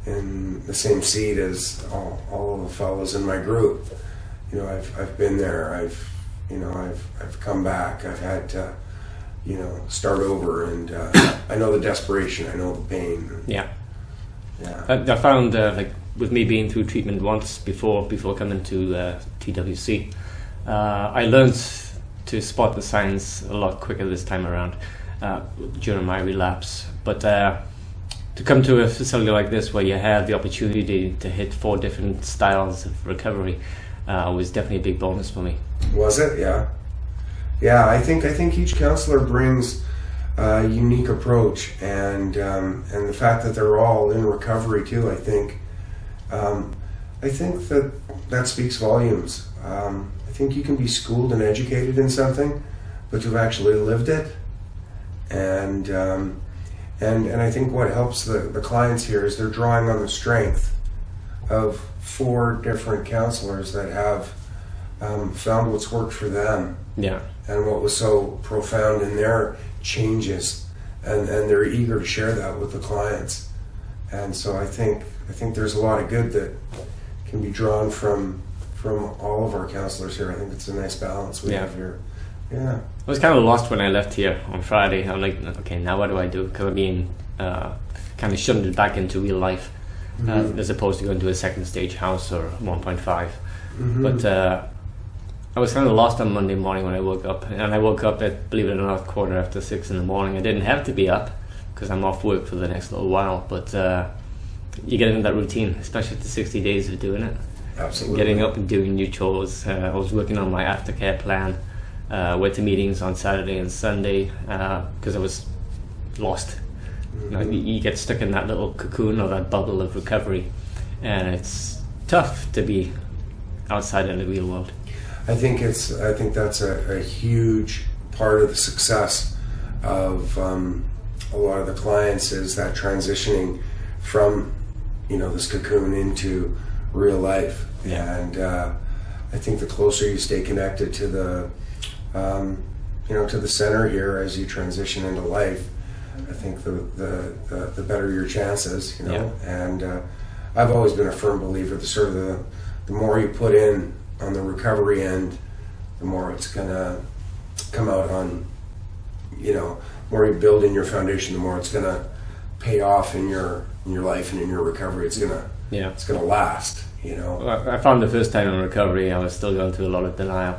in the same seat as all of the fellows in my group. I've been there. I've come back. I've had to start over, and I know the desperation. I know the pain. Yeah. Yeah. I found like with me being through treatment once before coming to TWC, I learned to spot the signs a lot quicker this time around during my relapse. But to come to a facility like this where you have the opportunity to hit 4 different styles of recovery was definitely a big bonus for me. Was it? Yeah. Yeah, I think each counselor brings a unique approach, and the fact that they're all in recovery too, I think that speaks volumes. I think you can be schooled and educated in something, but you've actually lived it, and I think what helps the clients here is they're drawing on the strength of 4 different counselors that have found what's worked for them. Yeah. And what was so profound in their changes, and they're eager to share that with the clients. And so I think there's a lot of good that can be drawn from all of our counselors here. I think it's a nice balance we have here. Yeah. I was kind of lost when I left here on Friday. I'm like, okay, now what do I do? Because I'm being kind of shunted back into real life, as opposed to going to a second stage house or 1.5. Mm-hmm. But I was kind of lost on Monday morning when I woke up, and I woke up at, believe it or not, 6:15 in the morning. I didn't have to be up because I'm off work for the next little while, but you get into that routine, especially after 60 days of doing it. Absolutely. Getting up and doing new chores. I was working on my aftercare plan, went to meetings on Saturday and Sunday because I was lost. Mm-hmm. You get stuck in that little cocoon or that bubble of recovery, and it's tough to be outside in the real world. I think that's a huge part of the success of a lot of the clients, is that transitioning from this cocoon into real life. Yeah. And I think the closer you stay connected to the to the center here as you transition into life, I think the better your chances. Yeah. And I've always been a firm believer the more you put in on the recovery end, the more it's gonna come out on, the more you build in your foundation, the more it's gonna pay off in your life and in your recovery. It's gonna last. I found the first time in recovery I was still going through a lot of denial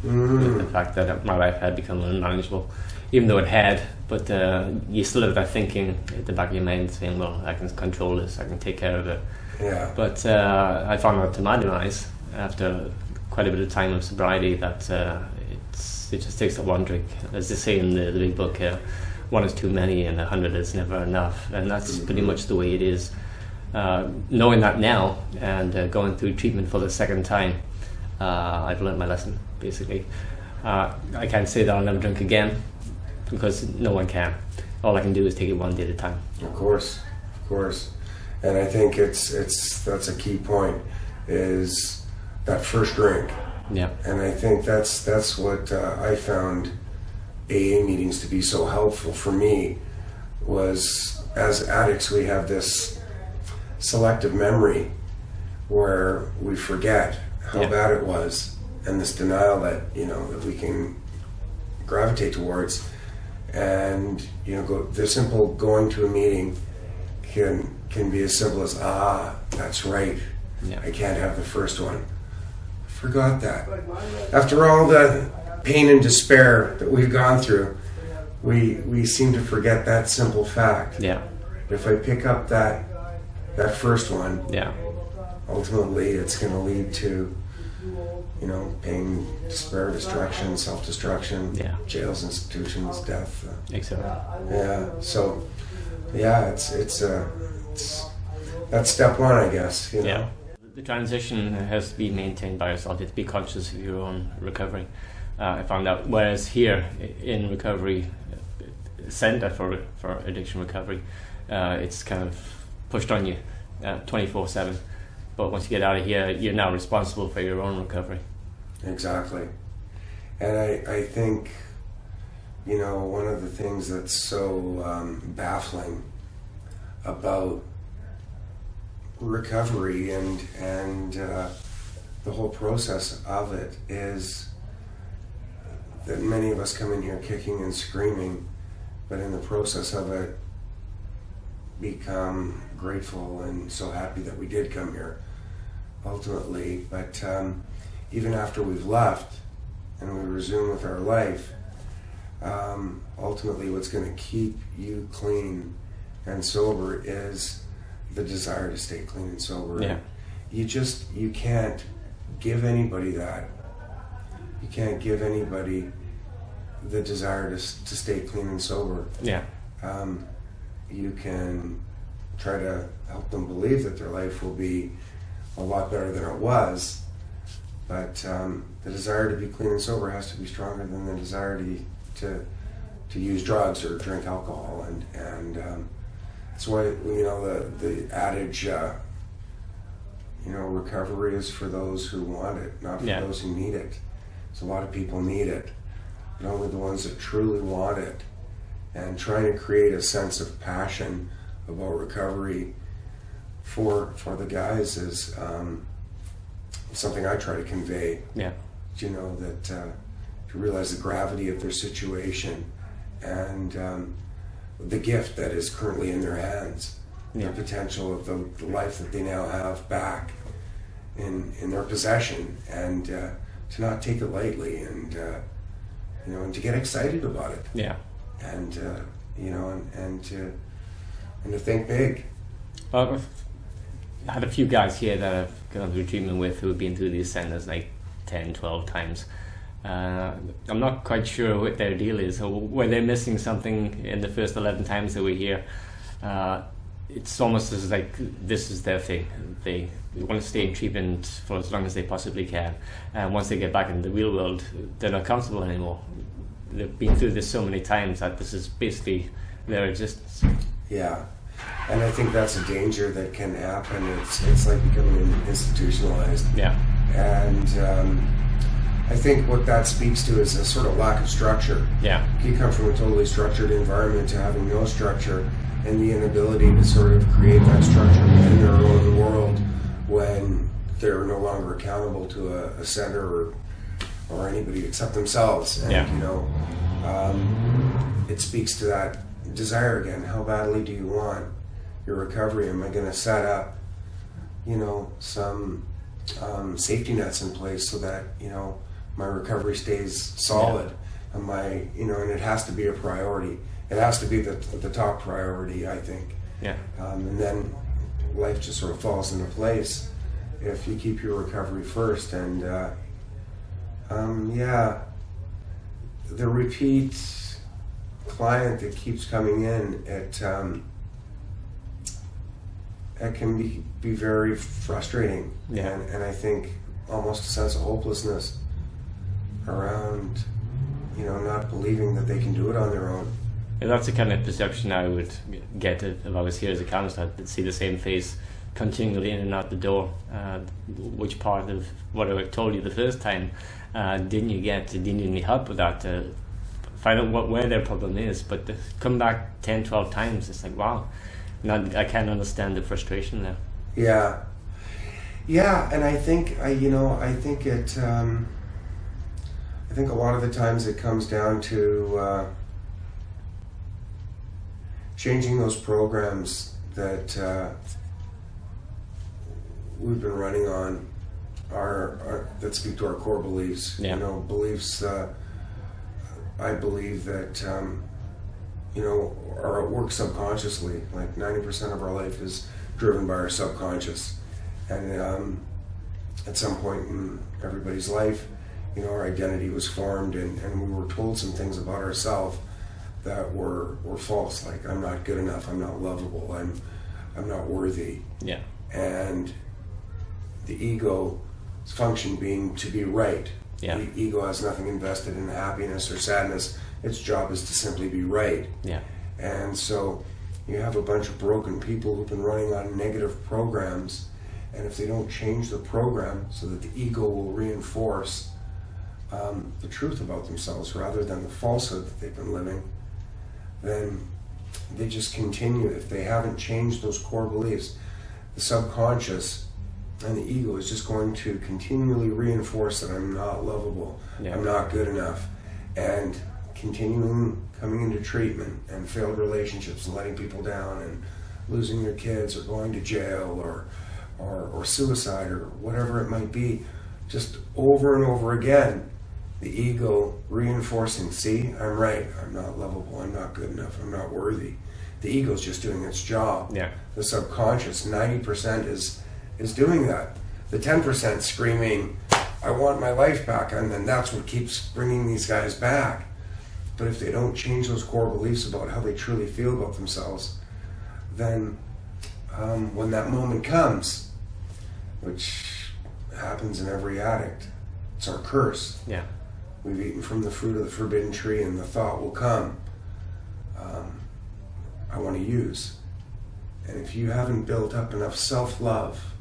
with the fact that my life had become unmanageable, even though it had. But you still have that thinking at the back of your mind saying, well, I can control this, I can take care of it. Yeah. But I found out to my demise after quite a bit of time of sobriety that it just takes that one drink. As they say in the big book, 1 is too many and 100 is never enough, and that's pretty much the way it is. Knowing that now and going through treatment for the second time, I've learned my lesson, basically. I can't say that I'll never drink again, because no one can. All I can do is take it one day at a time. Of course. And I think that's a key point, is that first drink. Yeah. And I think that's what I found AA meetings to be so helpful for me, was as addicts we have this selective memory where we forget how bad it was, and this denial that that we can gravitate towards, and the simple going to a meeting can be as simple as, that's right, I can't have the first one. Forgot that. After all the pain and despair that we've gone through, we seem to forget that simple fact. Yeah. If I pick up that first one, yeah, ultimately it's going to lead to pain, despair, destruction, self-destruction, jails, institutions, death. Exactly. Yeah. So, it's that's step one, I guess. Yeah. The transition has to be maintained by yourself. You have to be conscious of your own recovery. I found out. Whereas here in recovery center for addiction recovery, it's kind of pushed on you 24/7. But once you get out of here, you're now responsible for your own recovery. Exactly. And I think, one of the things that's so baffling about recovery and the whole process of it is that many of us come in here kicking and screaming, but in the process of it become grateful and so happy that we did come here ultimately. But even after we've left and we resume with our life, ultimately what's going to keep you clean and sober is the desire to stay clean and sober. Yeah. You can't give anybody that. You can't give anybody the desire to stay clean and sober. Yeah. You can try to help them believe that their life will be a lot better than it was, but the desire to be clean and sober has to be stronger than the desire to use drugs or drink alcohol, and that's why the adage recovery is for those who want it, not for those who need it. So a lot of people need it, but only the ones that truly want it. And trying to create a sense of passion about recovery for the guys is something I try to convey. Yeah. That to realize the gravity of their situation and the gift that is currently in their hands, the potential of the life that they now have back in their possession, and to not take it lightly, and and to get excited about it. Yeah. And and to think big. Well, I had a few guys here that I've gone through treatment with who have been through these centers like 10, 12 times. I'm not quite sure what their deal is, or were they missing something in the first 11 times that we're here. It's almost as like this is their thing. They want to stay in treatment for as long as they possibly can, and once they get back in the real world, they're not comfortable anymore. They've been through this so many times that this is basically their existence. Yeah, and I think that's a danger that can happen. It's like becoming institutionalized. Yeah. And I think what that speaks to is a sort of lack of structure. Yeah. You come from a totally structured environment to having no structure, and the inability to sort of create that structure within their own world when they're no longer accountable to a center or anybody except themselves. And it speaks to that desire again. How badly do you want your recovery? Am I going to set up some safety nets in place so that my recovery stays solid? And and it has to be a priority. It has to be the top priority, I think. Yeah. And then life just sort of falls into place if you keep your recovery first. And the repeat client that keeps coming in, it can be very frustrating. Yeah. And I think almost a sense of hopelessness around not believing that they can do it on their own. Yeah, that's the kind of perception I would get if I was here as a counsellor. I'd see the same face continually in and out the door. Which part of what I told you the first time didn't you get? Didn't you need any help with that? Find out where their problem is. But to come back 10, 12 times, it's like, wow. Now I can't understand the frustration there. Yeah. Yeah, and I think I think a lot of the times it comes down to changing those programs that we've been running on that speak to our core beliefs. Yeah. Beliefs. I believe that are at work subconsciously. Like 90% of our life is driven by our subconscious, and at some point in everybody's life, our identity was formed, and we were told some things about ourselves that were false, like I'm not good enough, I'm not lovable, I'm not worthy. Yeah. And the ego's function being to be right. Yeah. The ego has nothing invested in happiness or sadness. Its job is to simply be right. Yeah. And so you have a bunch of broken people who've been running on negative programs, and if they don't change the program so that the ego will reinforce the truth about themselves rather than the falsehood that they've been living, then they just continue. If they haven't changed those core beliefs, the subconscious and the ego is just going to continually reinforce that I'm not lovable, I'm not good enough, and continuing coming into treatment and failed relationships and letting people down and losing their kids or going to jail or suicide or whatever it might be, just over and over again, the ego reinforcing, see, I'm right, I'm not lovable, I'm not good enough, I'm not worthy. The ego's just doing its job. Yeah. The subconscious, 90% is doing that. The 10% screaming, I want my life back, and then that's what keeps bringing these guys back. But if they don't change those core beliefs about how they truly feel about themselves, then when that moment comes, which happens in every addict, it's our curse. Yeah. We've eaten from the fruit of the forbidden tree, and the thought will come, I want to use. And if you haven't built up enough self-love,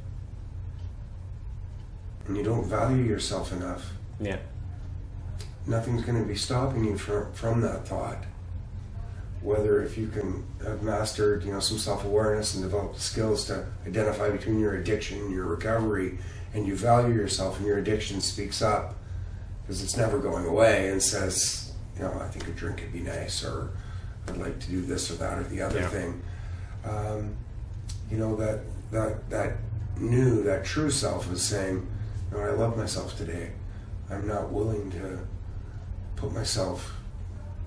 and you don't value yourself enough, nothing's going to be stopping you from that thought. Whether if you can have mastered, some self-awareness and develop the skills to identify between your addiction and your recovery, and you value yourself and your addiction speaks up, because it's never going away and says, I think a drink could be nice, or I'd like to do this or that or the other thing. That true self is saying, I love myself today. I'm not willing to put myself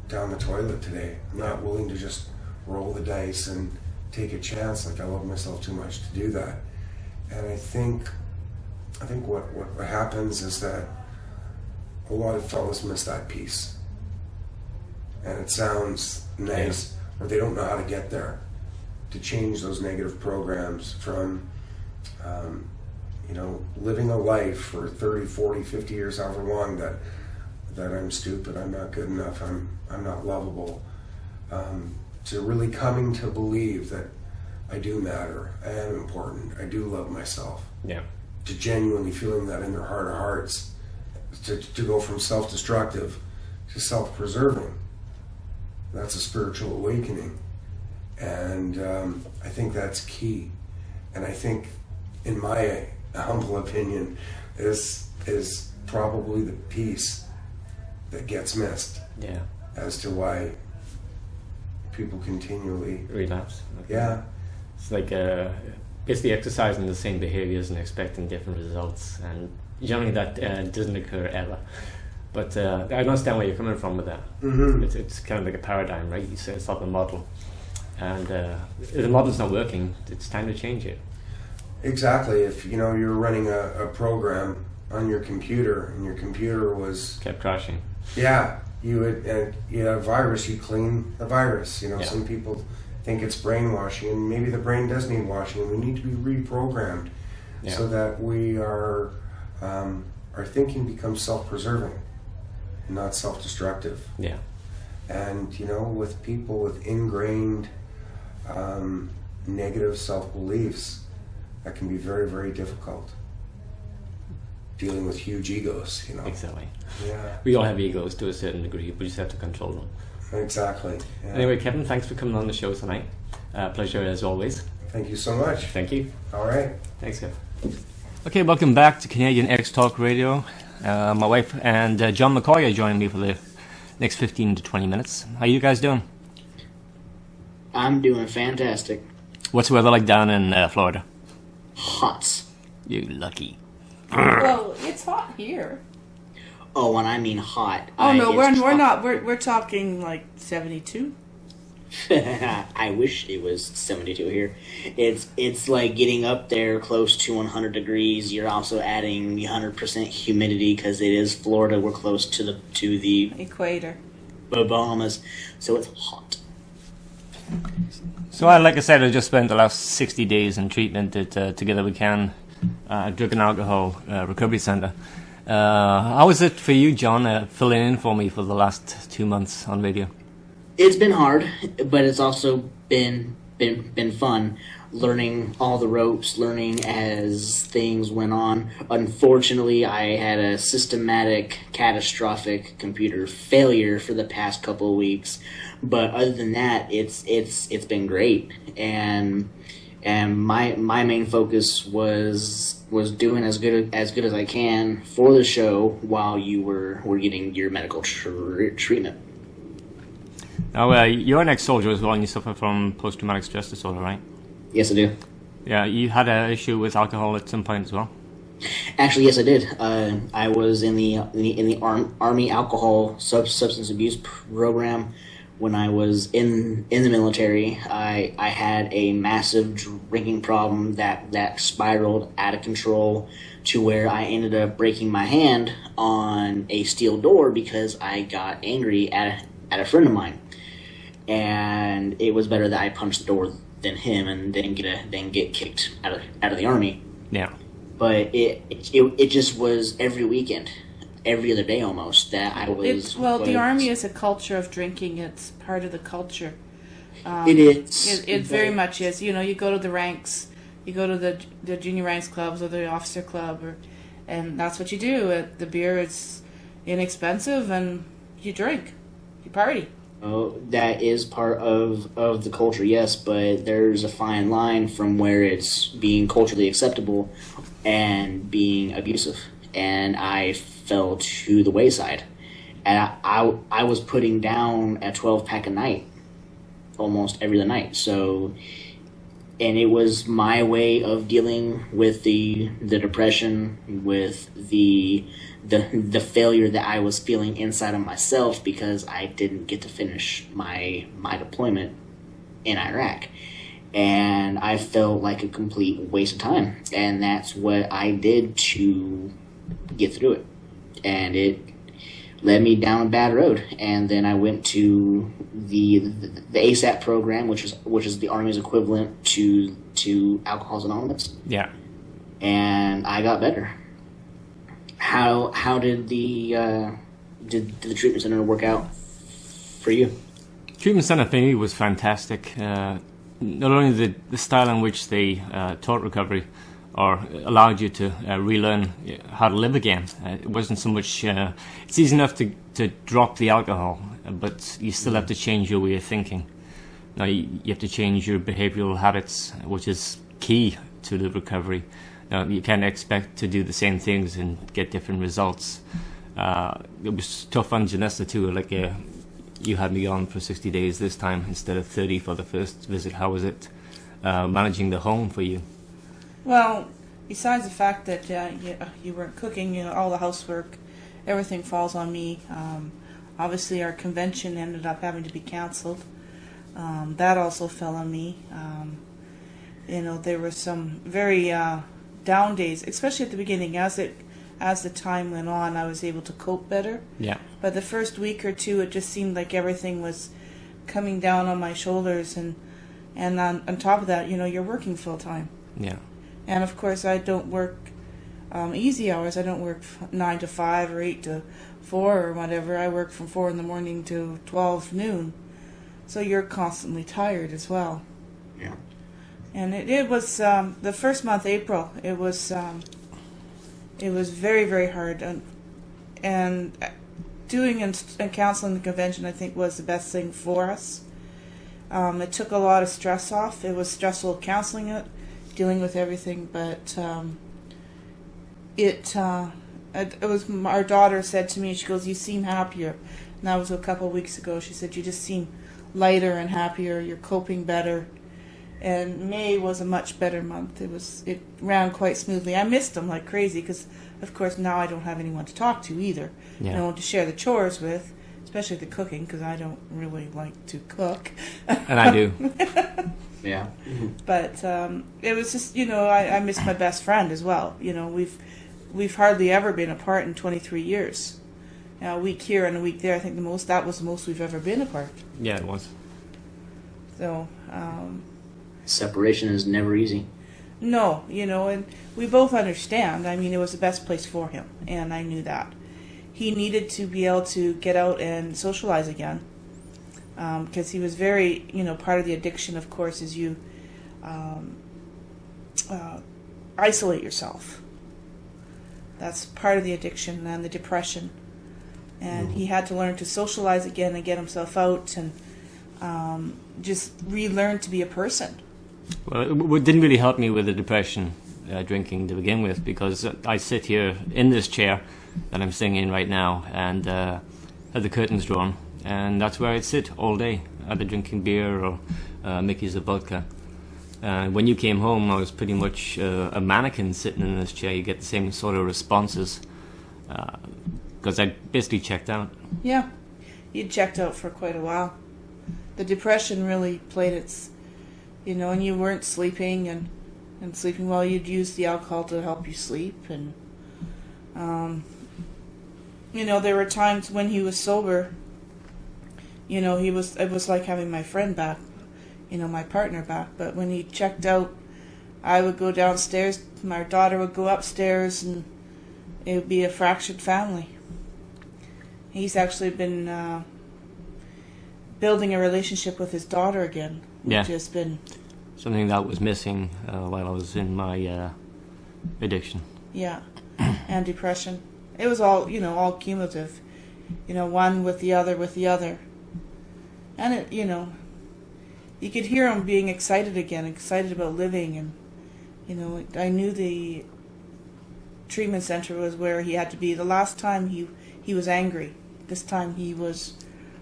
down the toilet today. I'm not willing to just roll the dice and take a chance. Like, I love myself too much to do that. And I think what happens is that a lot of fellas miss that piece. And it sounds nice, or they don't know how to get there, to change those negative programs from living a life for 30, 40, 50 years, however long, that I'm stupid, I'm not good enough, I'm not lovable, to really coming to believe that I do matter, I am important, I do love myself. Yeah. To genuinely feeling that in their heart of hearts, to go from self-destructive to self-preserving. That's a spiritual awakening. And I think that's key. And I think, in my humble opinion, is probably the piece that gets missed. Yeah. As to why people continually relapse. Okay. Yeah. It's like basically exercising the same behaviors and expecting different results, and generally that doesn't occur ever. But I understand where you're coming from with that. Mm-hmm. It's kind of like a paradigm, right? You set up a model, and if the model's not working, it's time to change it. Exactly. If you're running a program on your computer, and your computer kept crashing. Yeah, you had a virus. You clean the virus. Some people think it's brainwashing, and maybe the brain does need washing. We need to be reprogrammed so that we our thinking becomes self-preserving, not self-destructive. Yeah. And with people with ingrained negative self-beliefs, that can be very, very difficult. Dealing with huge egos, Exactly. Yeah. We all have egos to a certain degree. We just have to control them. Exactly. Yeah. Anyway, Kevin, thanks for coming on the show tonight. Pleasure as always. Thank you so much. Thank you. All right. Thanks, Kevin. Okay, welcome back to Canadian X Talk Radio. My wife and John McCoy are joining me for the next 15 to 20 minutes. How you guys doing? I'm doing fantastic. What's the weather like down in Florida? Hot. You lucky. Well, it's hot here. Oh, when I mean hot. Oh no, we're not. We're talking like 72. I wish it was 72 here. It's like getting up there close to 100 degrees. You're also adding 100% humidity because it is Florida. We're close to the equator, Bahamas, so it's hot. So, like I said, I just spent the last 60 days in treatment at Together We Can Drug and Alcohol Recovery Centre. How was it for you, John, filling in for me for the last 2 months on radio? It's been hard, but it's also been fun, learning all the ropes, learning as things went on. Unfortunately, I had a systematic, catastrophic computer failure for the past couple of weeks, but other than that, it's been great. And my main focus was doing as good as I can for the show while you were getting your medical treatment. Now, you're an ex-soldier as well, and you suffer from post-traumatic stress disorder, right? Yes, I do. Yeah, you had an issue with alcohol at some point as well? Actually, yes, I did. I was in the Army alcohol substance abuse program when I was in the military. I had a massive drinking problem that spiraled out of control to where I ended up breaking my hand on a steel door because I got angry at a friend of mine. And it was better that I punched the door than him, and didn't get kicked out of the Army. Yeah. But it just was every weekend, every other day almost that I was. The Army is a culture of drinking. It's part of the culture. It is. It very much is. You know, you go to the ranks, you go to the junior ranks clubs or the officer club, and that's what you do. The beer is inexpensive, and you drink, you party. Oh, that is part of the culture, yes, but there's a fine line from where it's being culturally acceptable and being abusive. And I fell to the wayside. And I was putting down a 12-pack a night almost every other night. So, and it was my way of dealing with the depression, with the failure that I was feeling inside of myself because I didn't get to finish my deployment in Iraq. And I felt like a complete waste of time. And that's what I did to get through it. And it led me down a bad road. And then I went to the ASAP program, which is the Army's equivalent to Alcoholics Anonymous. Yeah. And I got better. How did the treatment center work out for you? Treatment center for me was fantastic. Not only the style in which they taught recovery or allowed you to relearn how to live again. It wasn't so much. It's easy enough to drop the alcohol, but you still have to change your way of thinking. Now you have to change your behavioral habits, which is key to the recovery. Now, you can't expect to do the same things and get different results. It was tough on Janessa too. Like you had me on for 60 days this time instead of 30 for the first visit. How was it managing the home for you? Well, besides the fact that you weren't cooking, all the housework, everything falls on me. Obviously, our convention ended up having to be canceled. That also fell on me. There were some very down days, especially at the beginning. As the time went on, I was able to cope better. Yeah. But the first week or two, it just seemed like everything was coming down on my shoulders, and on top of that, you're working full time. Yeah. And of course, I don't work easy hours. I don't work 9 to 5 or 8 to 4 or whatever. I work from 4 in the morning to 12 noon. So you're constantly tired as well. Yeah. And it was the first month, April. It was very, very hard, and doing and counseling the convention, I think, was the best thing for us. It took a lot of stress off. It was stressful counseling it, dealing with everything, but it was. Our daughter said to me, she goes, "You seem happier." And that was a couple of weeks ago. She said, "You just seem lighter and happier. You're coping better." And May was a much better month. It ran quite smoothly. I missed them like crazy because, of course, now I don't have anyone to talk to either. Yeah. No one to share the chores with. especially the cooking, because I don't really like to cook. And I do. Yeah. But it was just, I miss my best friend as well. We've hardly ever been apart in 23 years. A week here and a week there. I think that was the most we've ever been apart. Yeah, it was. So separation is never easy. No, and we both understand. I mean, it was the best place for him, and I knew that. He needed to be able to get out and socialize again, because he was very, part of the addiction, of course, is you isolate yourself. That's part of the addiction and the depression. And he had to learn to socialize again and get himself out and just relearn to be a person. Well, it didn't really help me with the depression, drinking to begin with, because I sit here in this chair that I'm sitting in right now and had the curtains drawn, and that's where I'd sit all day, either drinking beer or Mickey's of vodka. When you came home, I was pretty much a mannequin sitting in this chair. You get the same sort of responses, because I basically checked out. Yeah, you checked out for quite a while. The depression really played its, and you weren't sleeping and sleeping well. You'd use the alcohol to help you sleep, and there were times when he was sober. It was like having my friend back, my partner back. But when he checked out, I would go downstairs, my daughter would go upstairs, and it would be a fractured family. He's actually been building a relationship with his daughter again, which has been something that was missing while I was in my addiction. Yeah, and depression. It was all, all cumulative. One with the other. And it, you could hear him being excited again, excited about living. And, I knew the treatment center was where he had to be. The last time he was angry. This time he was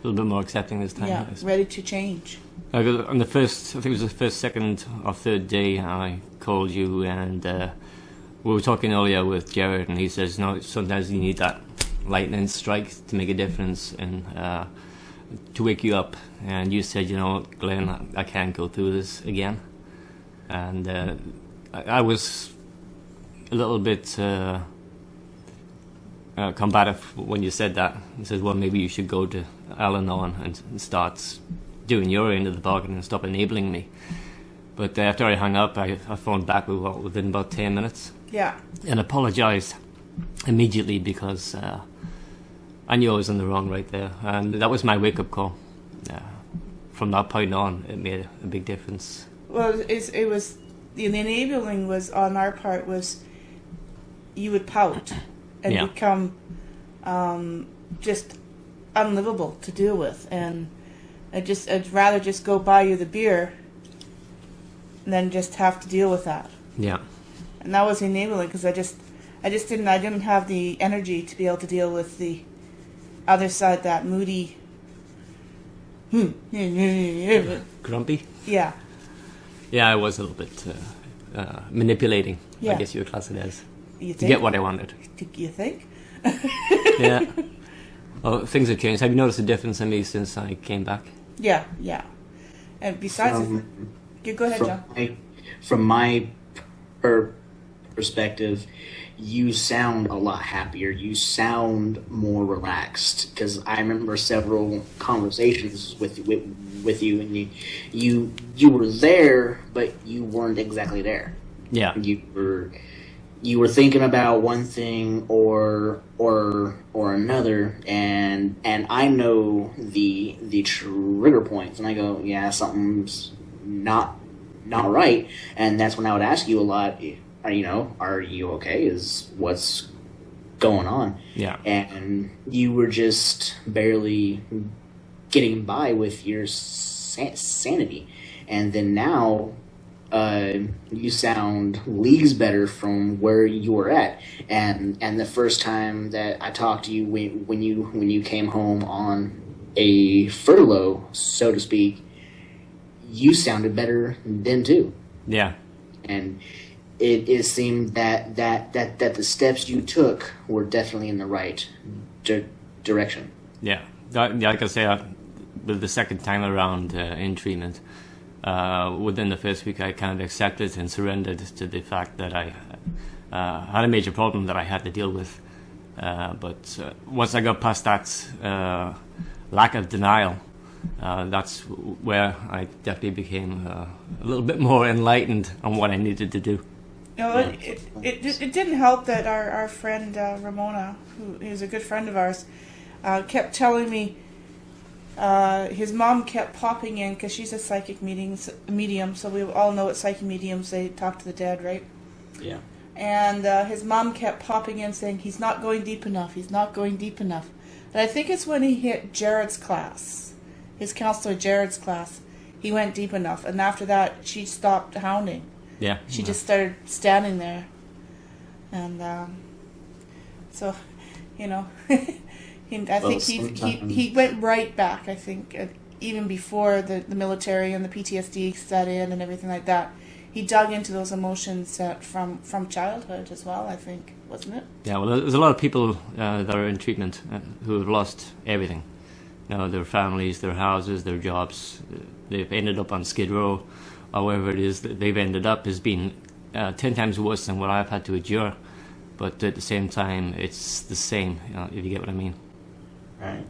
a little bit more accepting this time. Yeah, ready to change. On the first, I think it was the first, second or third day, I called you, and we were talking earlier with Jared, and he says, no, sometimes you need that lightning strike to make a difference and to wake you up. And you said, Glenn, I can't go through this again. And I was a little bit combative when you said that. He said, well, maybe you should go to Al-Anon and start doing your end of the bargain and stop enabling me. But after I hung up, I phoned back within about 10 minutes. Yeah. And apologised immediately because I knew I was in the wrong right there. And that was my wake-up call. From that point on, it made a big difference. Well, it was, the enabling was, on our part, was you would pout and become just unlivable to deal with. And I'd rather just go buy you the beer than just have to deal with that. Yeah. And that was enabling, because I didn't have the energy to be able to deal with the other side, that moody grumpy? Yeah. Yeah, I was a little bit manipulating, I guess you would class it as, to get what I wanted. You think? Yeah. Oh, things have changed. Have you noticed a difference in me since I came back? Yeah. And besides, go ahead, John. From my perspective, you sound a lot happier. You sound more relaxed, because I remember several conversations with you, and you were there, but you weren't exactly there. Yeah. You were thinking about one thing or another, and I know the trigger points, and I go, yeah, something's not right, and that's when I would ask you a lot. Are you okay? Is what's going on? Yeah. And you were just barely getting by with your sanity, and then now you sound leagues better from where you were at. And the first time that I talked to you, when you came home on a furlough, so to speak, you sounded better then too. Yeah. And it seemed that the steps you took were definitely in the right direction. Yeah, Like I say, the second time around in treatment, within the first week, I kind of accepted and surrendered to the fact that I had a major problem that I had to deal with. But once I got past that lack of denial, that's where I definitely became a little bit more enlightened on what I needed to do. It didn't help that our friend Ramona, who is a good friend of ours, kept telling me his mom kept popping in, because she's a psychic medium, so we all know what psychic mediums, they talk to the dead, right? Yeah. And his mom kept popping in saying, he's not going deep enough, he's not going deep enough. And I think it's when he hit Jared's class, his counselor Jared's class, he went deep enough. And after that, she stopped hounding. Yeah. She just started standing there. And so, you know, I think he went right back, I think, even before the military and the PTSD set in and everything like that. He dug into those emotions from childhood as well, I think, wasn't it? Yeah, well, there's a lot of people that are in treatment who have lost everything. You know, their families, their houses, their jobs. They've ended up on Skid Row, or wherever it is that they've ended up has been 10 times worse than what I've had to endure. But at the same time, it's the same, you know, if you get what I mean. Right.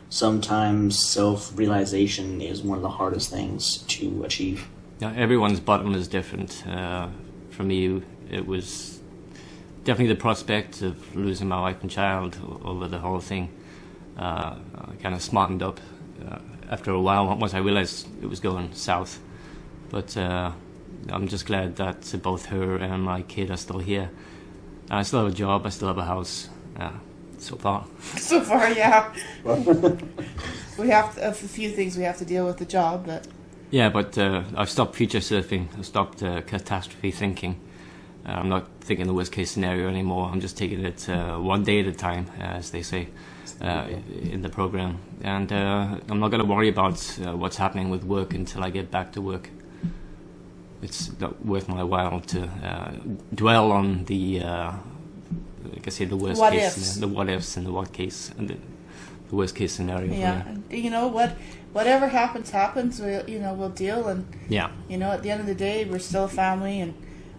Sometimes self-realization is one of the hardest things to achieve. Yeah, everyone's bottom is different. For me, it was definitely the prospect of losing my wife and child over the whole thing. I kind of smartened up after a while once I realized it was going south. But I'm just glad that both her and my kid are still here. I still have a job, I still have a house, so far. So far, yeah. We have a few things we have to deal with the job, but... Yeah, but I've stopped future surfing. I've stopped catastrophe thinking. I'm not thinking the worst case scenario anymore. I'm just taking it one day at a time, as they say in the program. And I'm not going to worry about what's happening with work until I get back to work. It's not worth my while to dwell on the, like I say, the worst what case, ifs. the what ifs and the what case, and the worst case scenario. Yeah, and you know what? Whatever happens. We'll deal, and yeah. You know, at the end of the day, we're still a family, and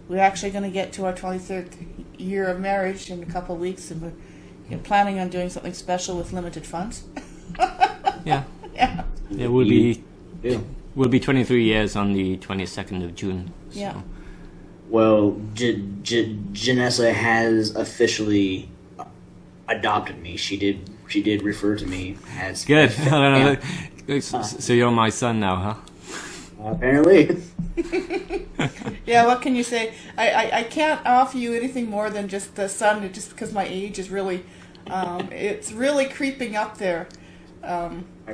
we're actually going to get to our 23rd year of marriage in a couple of weeks, and we're planning on doing something special with limited funds. Yeah. Yeah. It will be. We'll be 23 years on the 22nd of June. So. Yeah. Well, Janessa has officially adopted me. She did refer to me as... Good. Yeah. So you're my son now, huh? Apparently. Yeah, what can you say? I can't offer you anything more than just the son, just because my age is really... it's really creeping up there.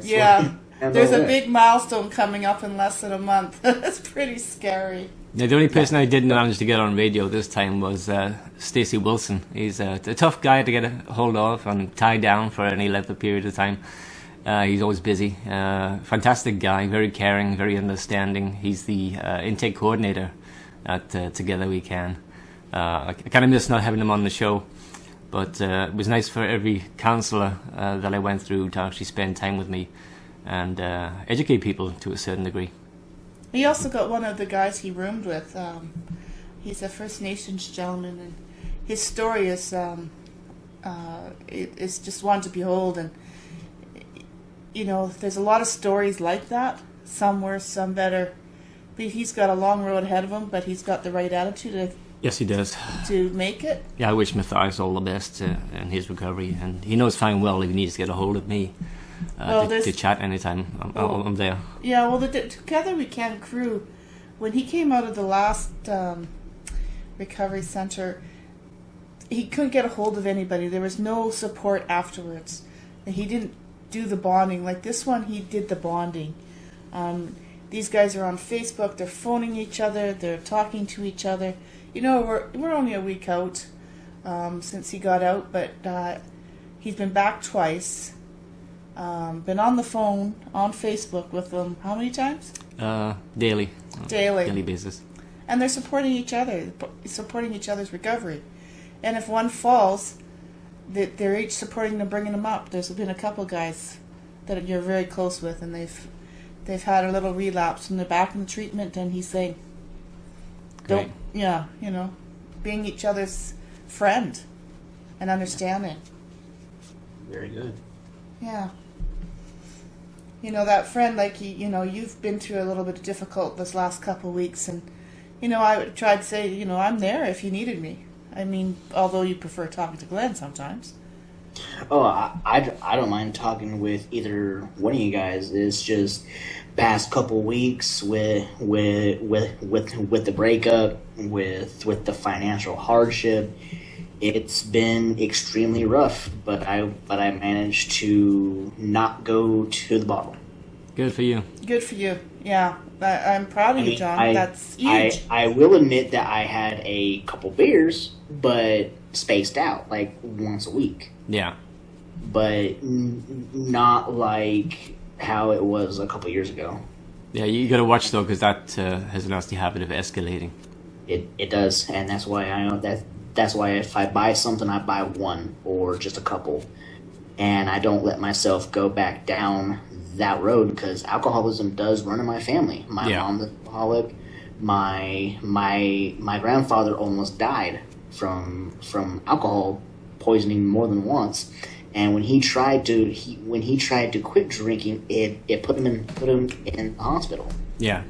Yeah. There's a big milestone coming up in less than a month. It's pretty scary. Yeah, the only person I didn't manage to get on radio this time was Stacey Wilson. He's a tough guy to get a hold of and tie down for any length of period of time. He's always busy. Fantastic guy, very caring, very understanding. He's the intake coordinator at Together We Can. I kind of miss not having him on the show, but it was nice for every counsellor that I went through to actually spend time with me and educate people to a certain degree. He also got one of the guys he roomed with. He's a First Nations gentleman, and his story is it's just one to behold. And you know, there's a lot of stories like that. Some worse, some better. But he's got a long road ahead of him, but he's got the right attitude Yes, he does. to make it. Yeah, I wish Mathias all the best in his recovery, and he knows fine well if he needs to get a hold of me to chat anytime. I'm there. Yeah, well, the Together We Can crew, when he came out of the last recovery center, he couldn't get a hold of anybody. There was no support afterwards. And he didn't do the bonding. Like this one, he did the bonding. These guys are on Facebook. They're phoning each other. They're talking to each other. You know, we're only a week out since he got out, but he's been back twice. Been on the phone, on Facebook with them. How many times? Daily. Daily basis. And they're supporting each other, supporting each other's recovery. And if one falls, they're each supporting them, bringing them up. There's been a couple guys that you're very close with, and they've had a little relapse and they're back in the treatment, and he's saying, Great. being each other's friend and understanding. Very good. Yeah. That friend, like, you've been through a little bit difficult this last couple of weeks, and, I would try to say, I'm there if you needed me. I mean, although you prefer talking to Glen sometimes. Oh, I don't mind talking with either one of you guys. It's just past couple weeks with the breakup, with the financial hardship. It's been extremely rough, but I managed to not go to the bottle. Good for you. Good for you. Yeah, I'm proud of you, John. That's huge. I will admit that I had a couple beers, but spaced out, like once a week. Yeah. But not like how it was a couple years ago. Yeah, you got to watch though, because that has a nasty habit of escalating. It does, and that's why that's why if I buy something, I buy one or just a couple, and I don't let myself go back down that road, because alcoholism does run in my family. My mom's an alcoholic. My grandfather almost died from alcohol poisoning more than once, and when he tried to quit drinking, it put him in the hospital. Yeah.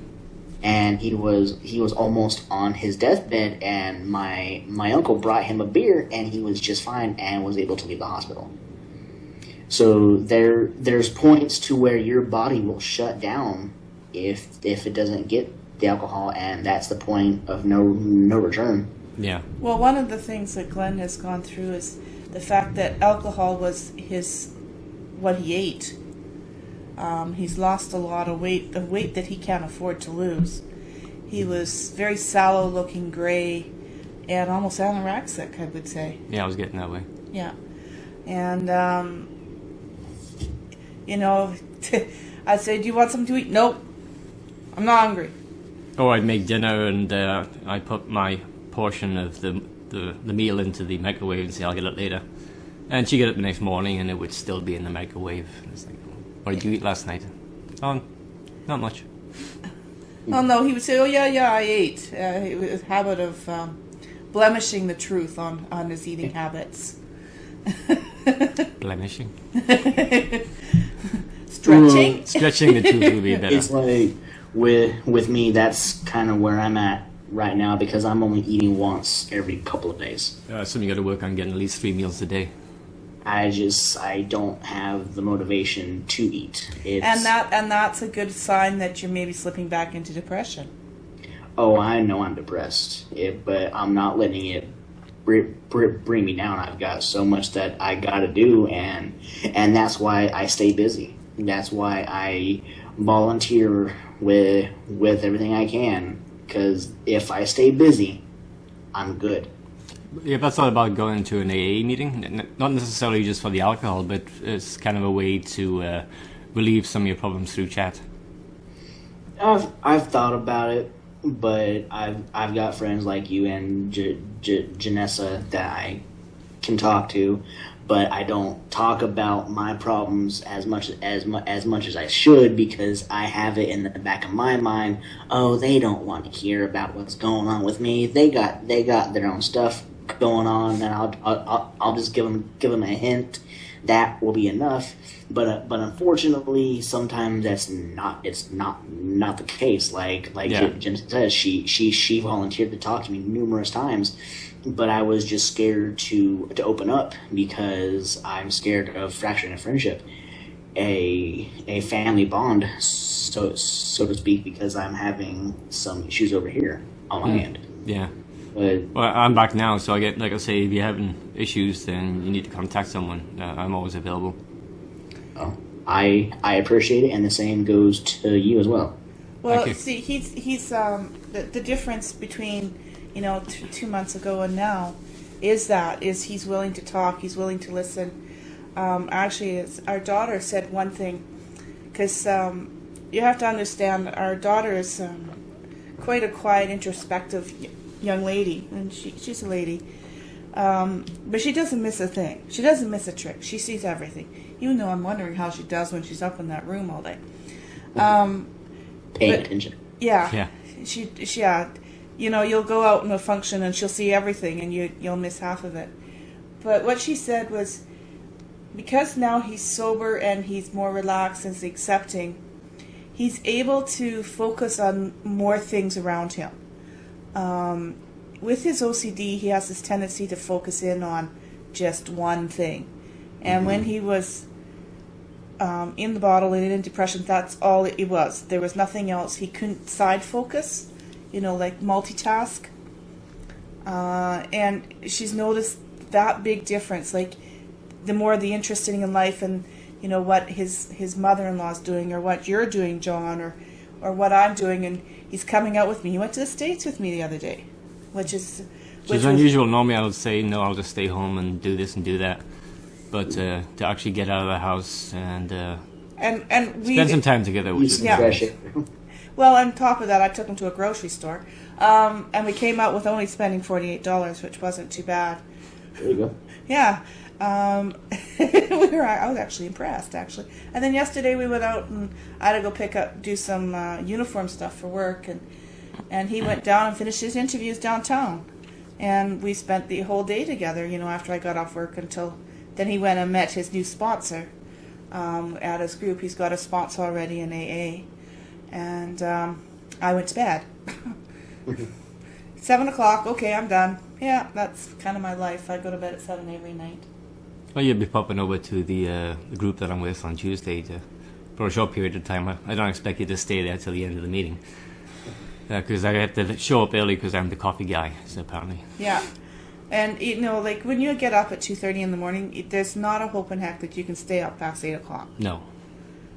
And he was almost on his deathbed, and my uncle brought him a beer, and he was just fine and was able to leave the hospital. So there's points to where your body will shut down if it doesn't get the alcohol, and that's the point of no return. Yeah. Well, one of the things that Glen has gone through is the fact that alcohol was what he ate. He's lost a lot of weight that he can't afford to lose. He was very sallow-looking, gray, and almost anorexic, I would say. Yeah, I was getting that way. Yeah. And, I'd say, do you want something to eat? Nope. I'm not hungry. Or I'd make dinner and I put my portion of the meal into the microwave and say I'll get it later. And she'd get it the next morning and it would still be in the microwave. It's like, what did you eat last night? Oh, not much. Oh, no, he would say, oh, yeah, I ate. It was a habit of blemishing the truth on his eating habits. Blemishing? Stretching? Stretching the truth would be better. It's like, with me, that's kind of where I'm at right now, because I'm only eating once every couple of days. So you got to work on getting at least 3 meals a day. I don't have the motivation to eat. And that's a good sign that you're maybe slipping back into depression. Oh, I know I'm depressed, but I'm not letting it bring me down. I've got so much that I got to do, and that's why I stay busy. That's why I volunteer with everything I can, because if I stay busy, I'm good. Yeah, that's not about going to an AA meeting, not necessarily just for the alcohol, but it's kind of a way to relieve some of your problems through chat. I've thought about it, but I've got friends like you and Janessa that I can talk to, but I don't talk about my problems as much as I should, because I have it in the back of my mind. Oh, they don't want to hear about what's going on with me. They got their own stuff going on, and I'll just give them a hint. That will be enough. But unfortunately, sometimes it's not the case. Like Jen says, she volunteered to talk to me numerous times, but I was just scared to open up, because I'm scared of fracturing a friendship, a family bond, so to speak, because I'm having some issues over here on my end. Yeah. Well, I'm back now, so like I say, if you're having issues, then you need to contact someone. I'm always available. Oh, I appreciate it, and the same goes to you as well. Well, see, he's the difference between 2 months ago and now is he's willing to talk, he's willing to listen. Actually, our daughter said one thing, because you have to understand, our daughter is quite a quiet, introspective young lady, and she's a lady. But she doesn't miss a thing. She doesn't miss a trick. She sees everything. Even though I'm wondering how she does when she's up in that room all day. Paying attention. Yeah. Yeah. She, you know, you'll go out in a function and she'll see everything and you'll miss half of it. But what she said was, because now he's sober and he's more relaxed and he's accepting, he's able to focus on more things around him. With his OCD, he has this tendency to focus in on just one thing. And when he was in the bottle and in depression, that's all it was. There was nothing else. He couldn't side focus, you know, like multitask. And she's noticed that big difference. Like, the more the interesting in life and, you know, what his mother-in-law's doing, or what you're doing, John, or what I'm doing, and he's coming out with me. He went to the States with me the other day, which is unusual. Normally I would say, no, I'll just stay home and do this and do that. But to actually get out of the house and we spend some time together, which is nice. Well, on top of that, I took him to a grocery store, and we came out with only spending $48, which wasn't too bad. There you go. Yeah. I was actually impressed, actually. And then yesterday we went out and I had to go do some uniform stuff for work, and he went down and finished his interviews downtown. And we spent the whole day together, you know, after I got off work until then he went and met his new sponsor at his group. He's got a sponsor already in AA. And I went to bed. 7 o'clock, okay, I'm done. Yeah, that's kind of my life. I go to bed at 7 every night. Well, you'll be popping over to the group that I'm with on Tuesday for a short period of time. I don't expect you to stay there till the end of the meeting. Because I have to show up early because I'm the coffee guy, so apparently. Yeah. And, you know, like, when you get up at 2:30 in the morning, there's not a hope in heck that you can stay up past 8 o'clock. No.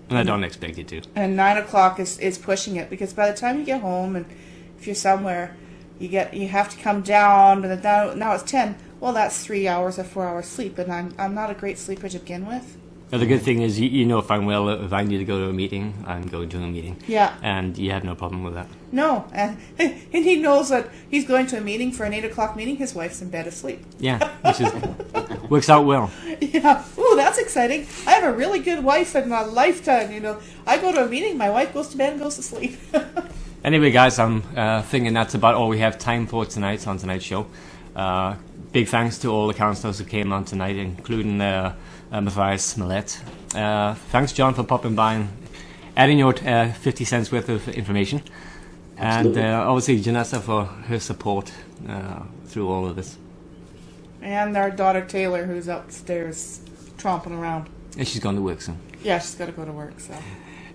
And I don't expect you to. And 9 o'clock is pushing it, because by the time you get home, and if you're somewhere, you have to come down, but now it's 10. Well, that's 3 hours or 4 hours sleep, and I'm not a great sleeper to begin with. Well, the good thing is, you know, if I need to go to a meeting, I'm going to a meeting. Yeah. And you have no problem with that. No, and he knows that he's going to a meeting for an 8 o'clock meeting. His wife's in bed asleep. Yeah, which works out well. Yeah. Ooh, that's exciting. I have a really good wife in my lifetime, you know. I go to a meeting, my wife goes to bed and goes to sleep. Anyway, guys, I'm thinking that's about all we have time for tonight on tonight's show. Big thanks to all the counsellors who came on tonight, including Mathias Millette. Thanks, John, for popping by and adding your 50 cents worth of information. Absolutely. And obviously Janessa for her support through all of this. And our daughter Taylor, who's upstairs tromping around. And she's gone to work soon. Yeah, she's got to go to work, so.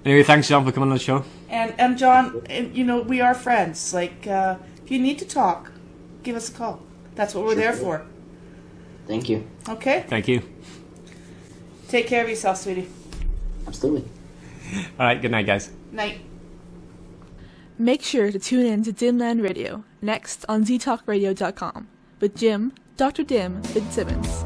Anyway, thanks, John, for coming on the show. And John, you know, we are friends. Like, if you need to talk, give us a call. That's what we're there for. Thank you. Okay? Thank you. Take care of yourself, sweetie. Absolutely. All right, good night, guys. Night. Make sure to tune in to Dimland Radio, next on ztalkradio.com, with Jim, Dr. Dim, and Simmons.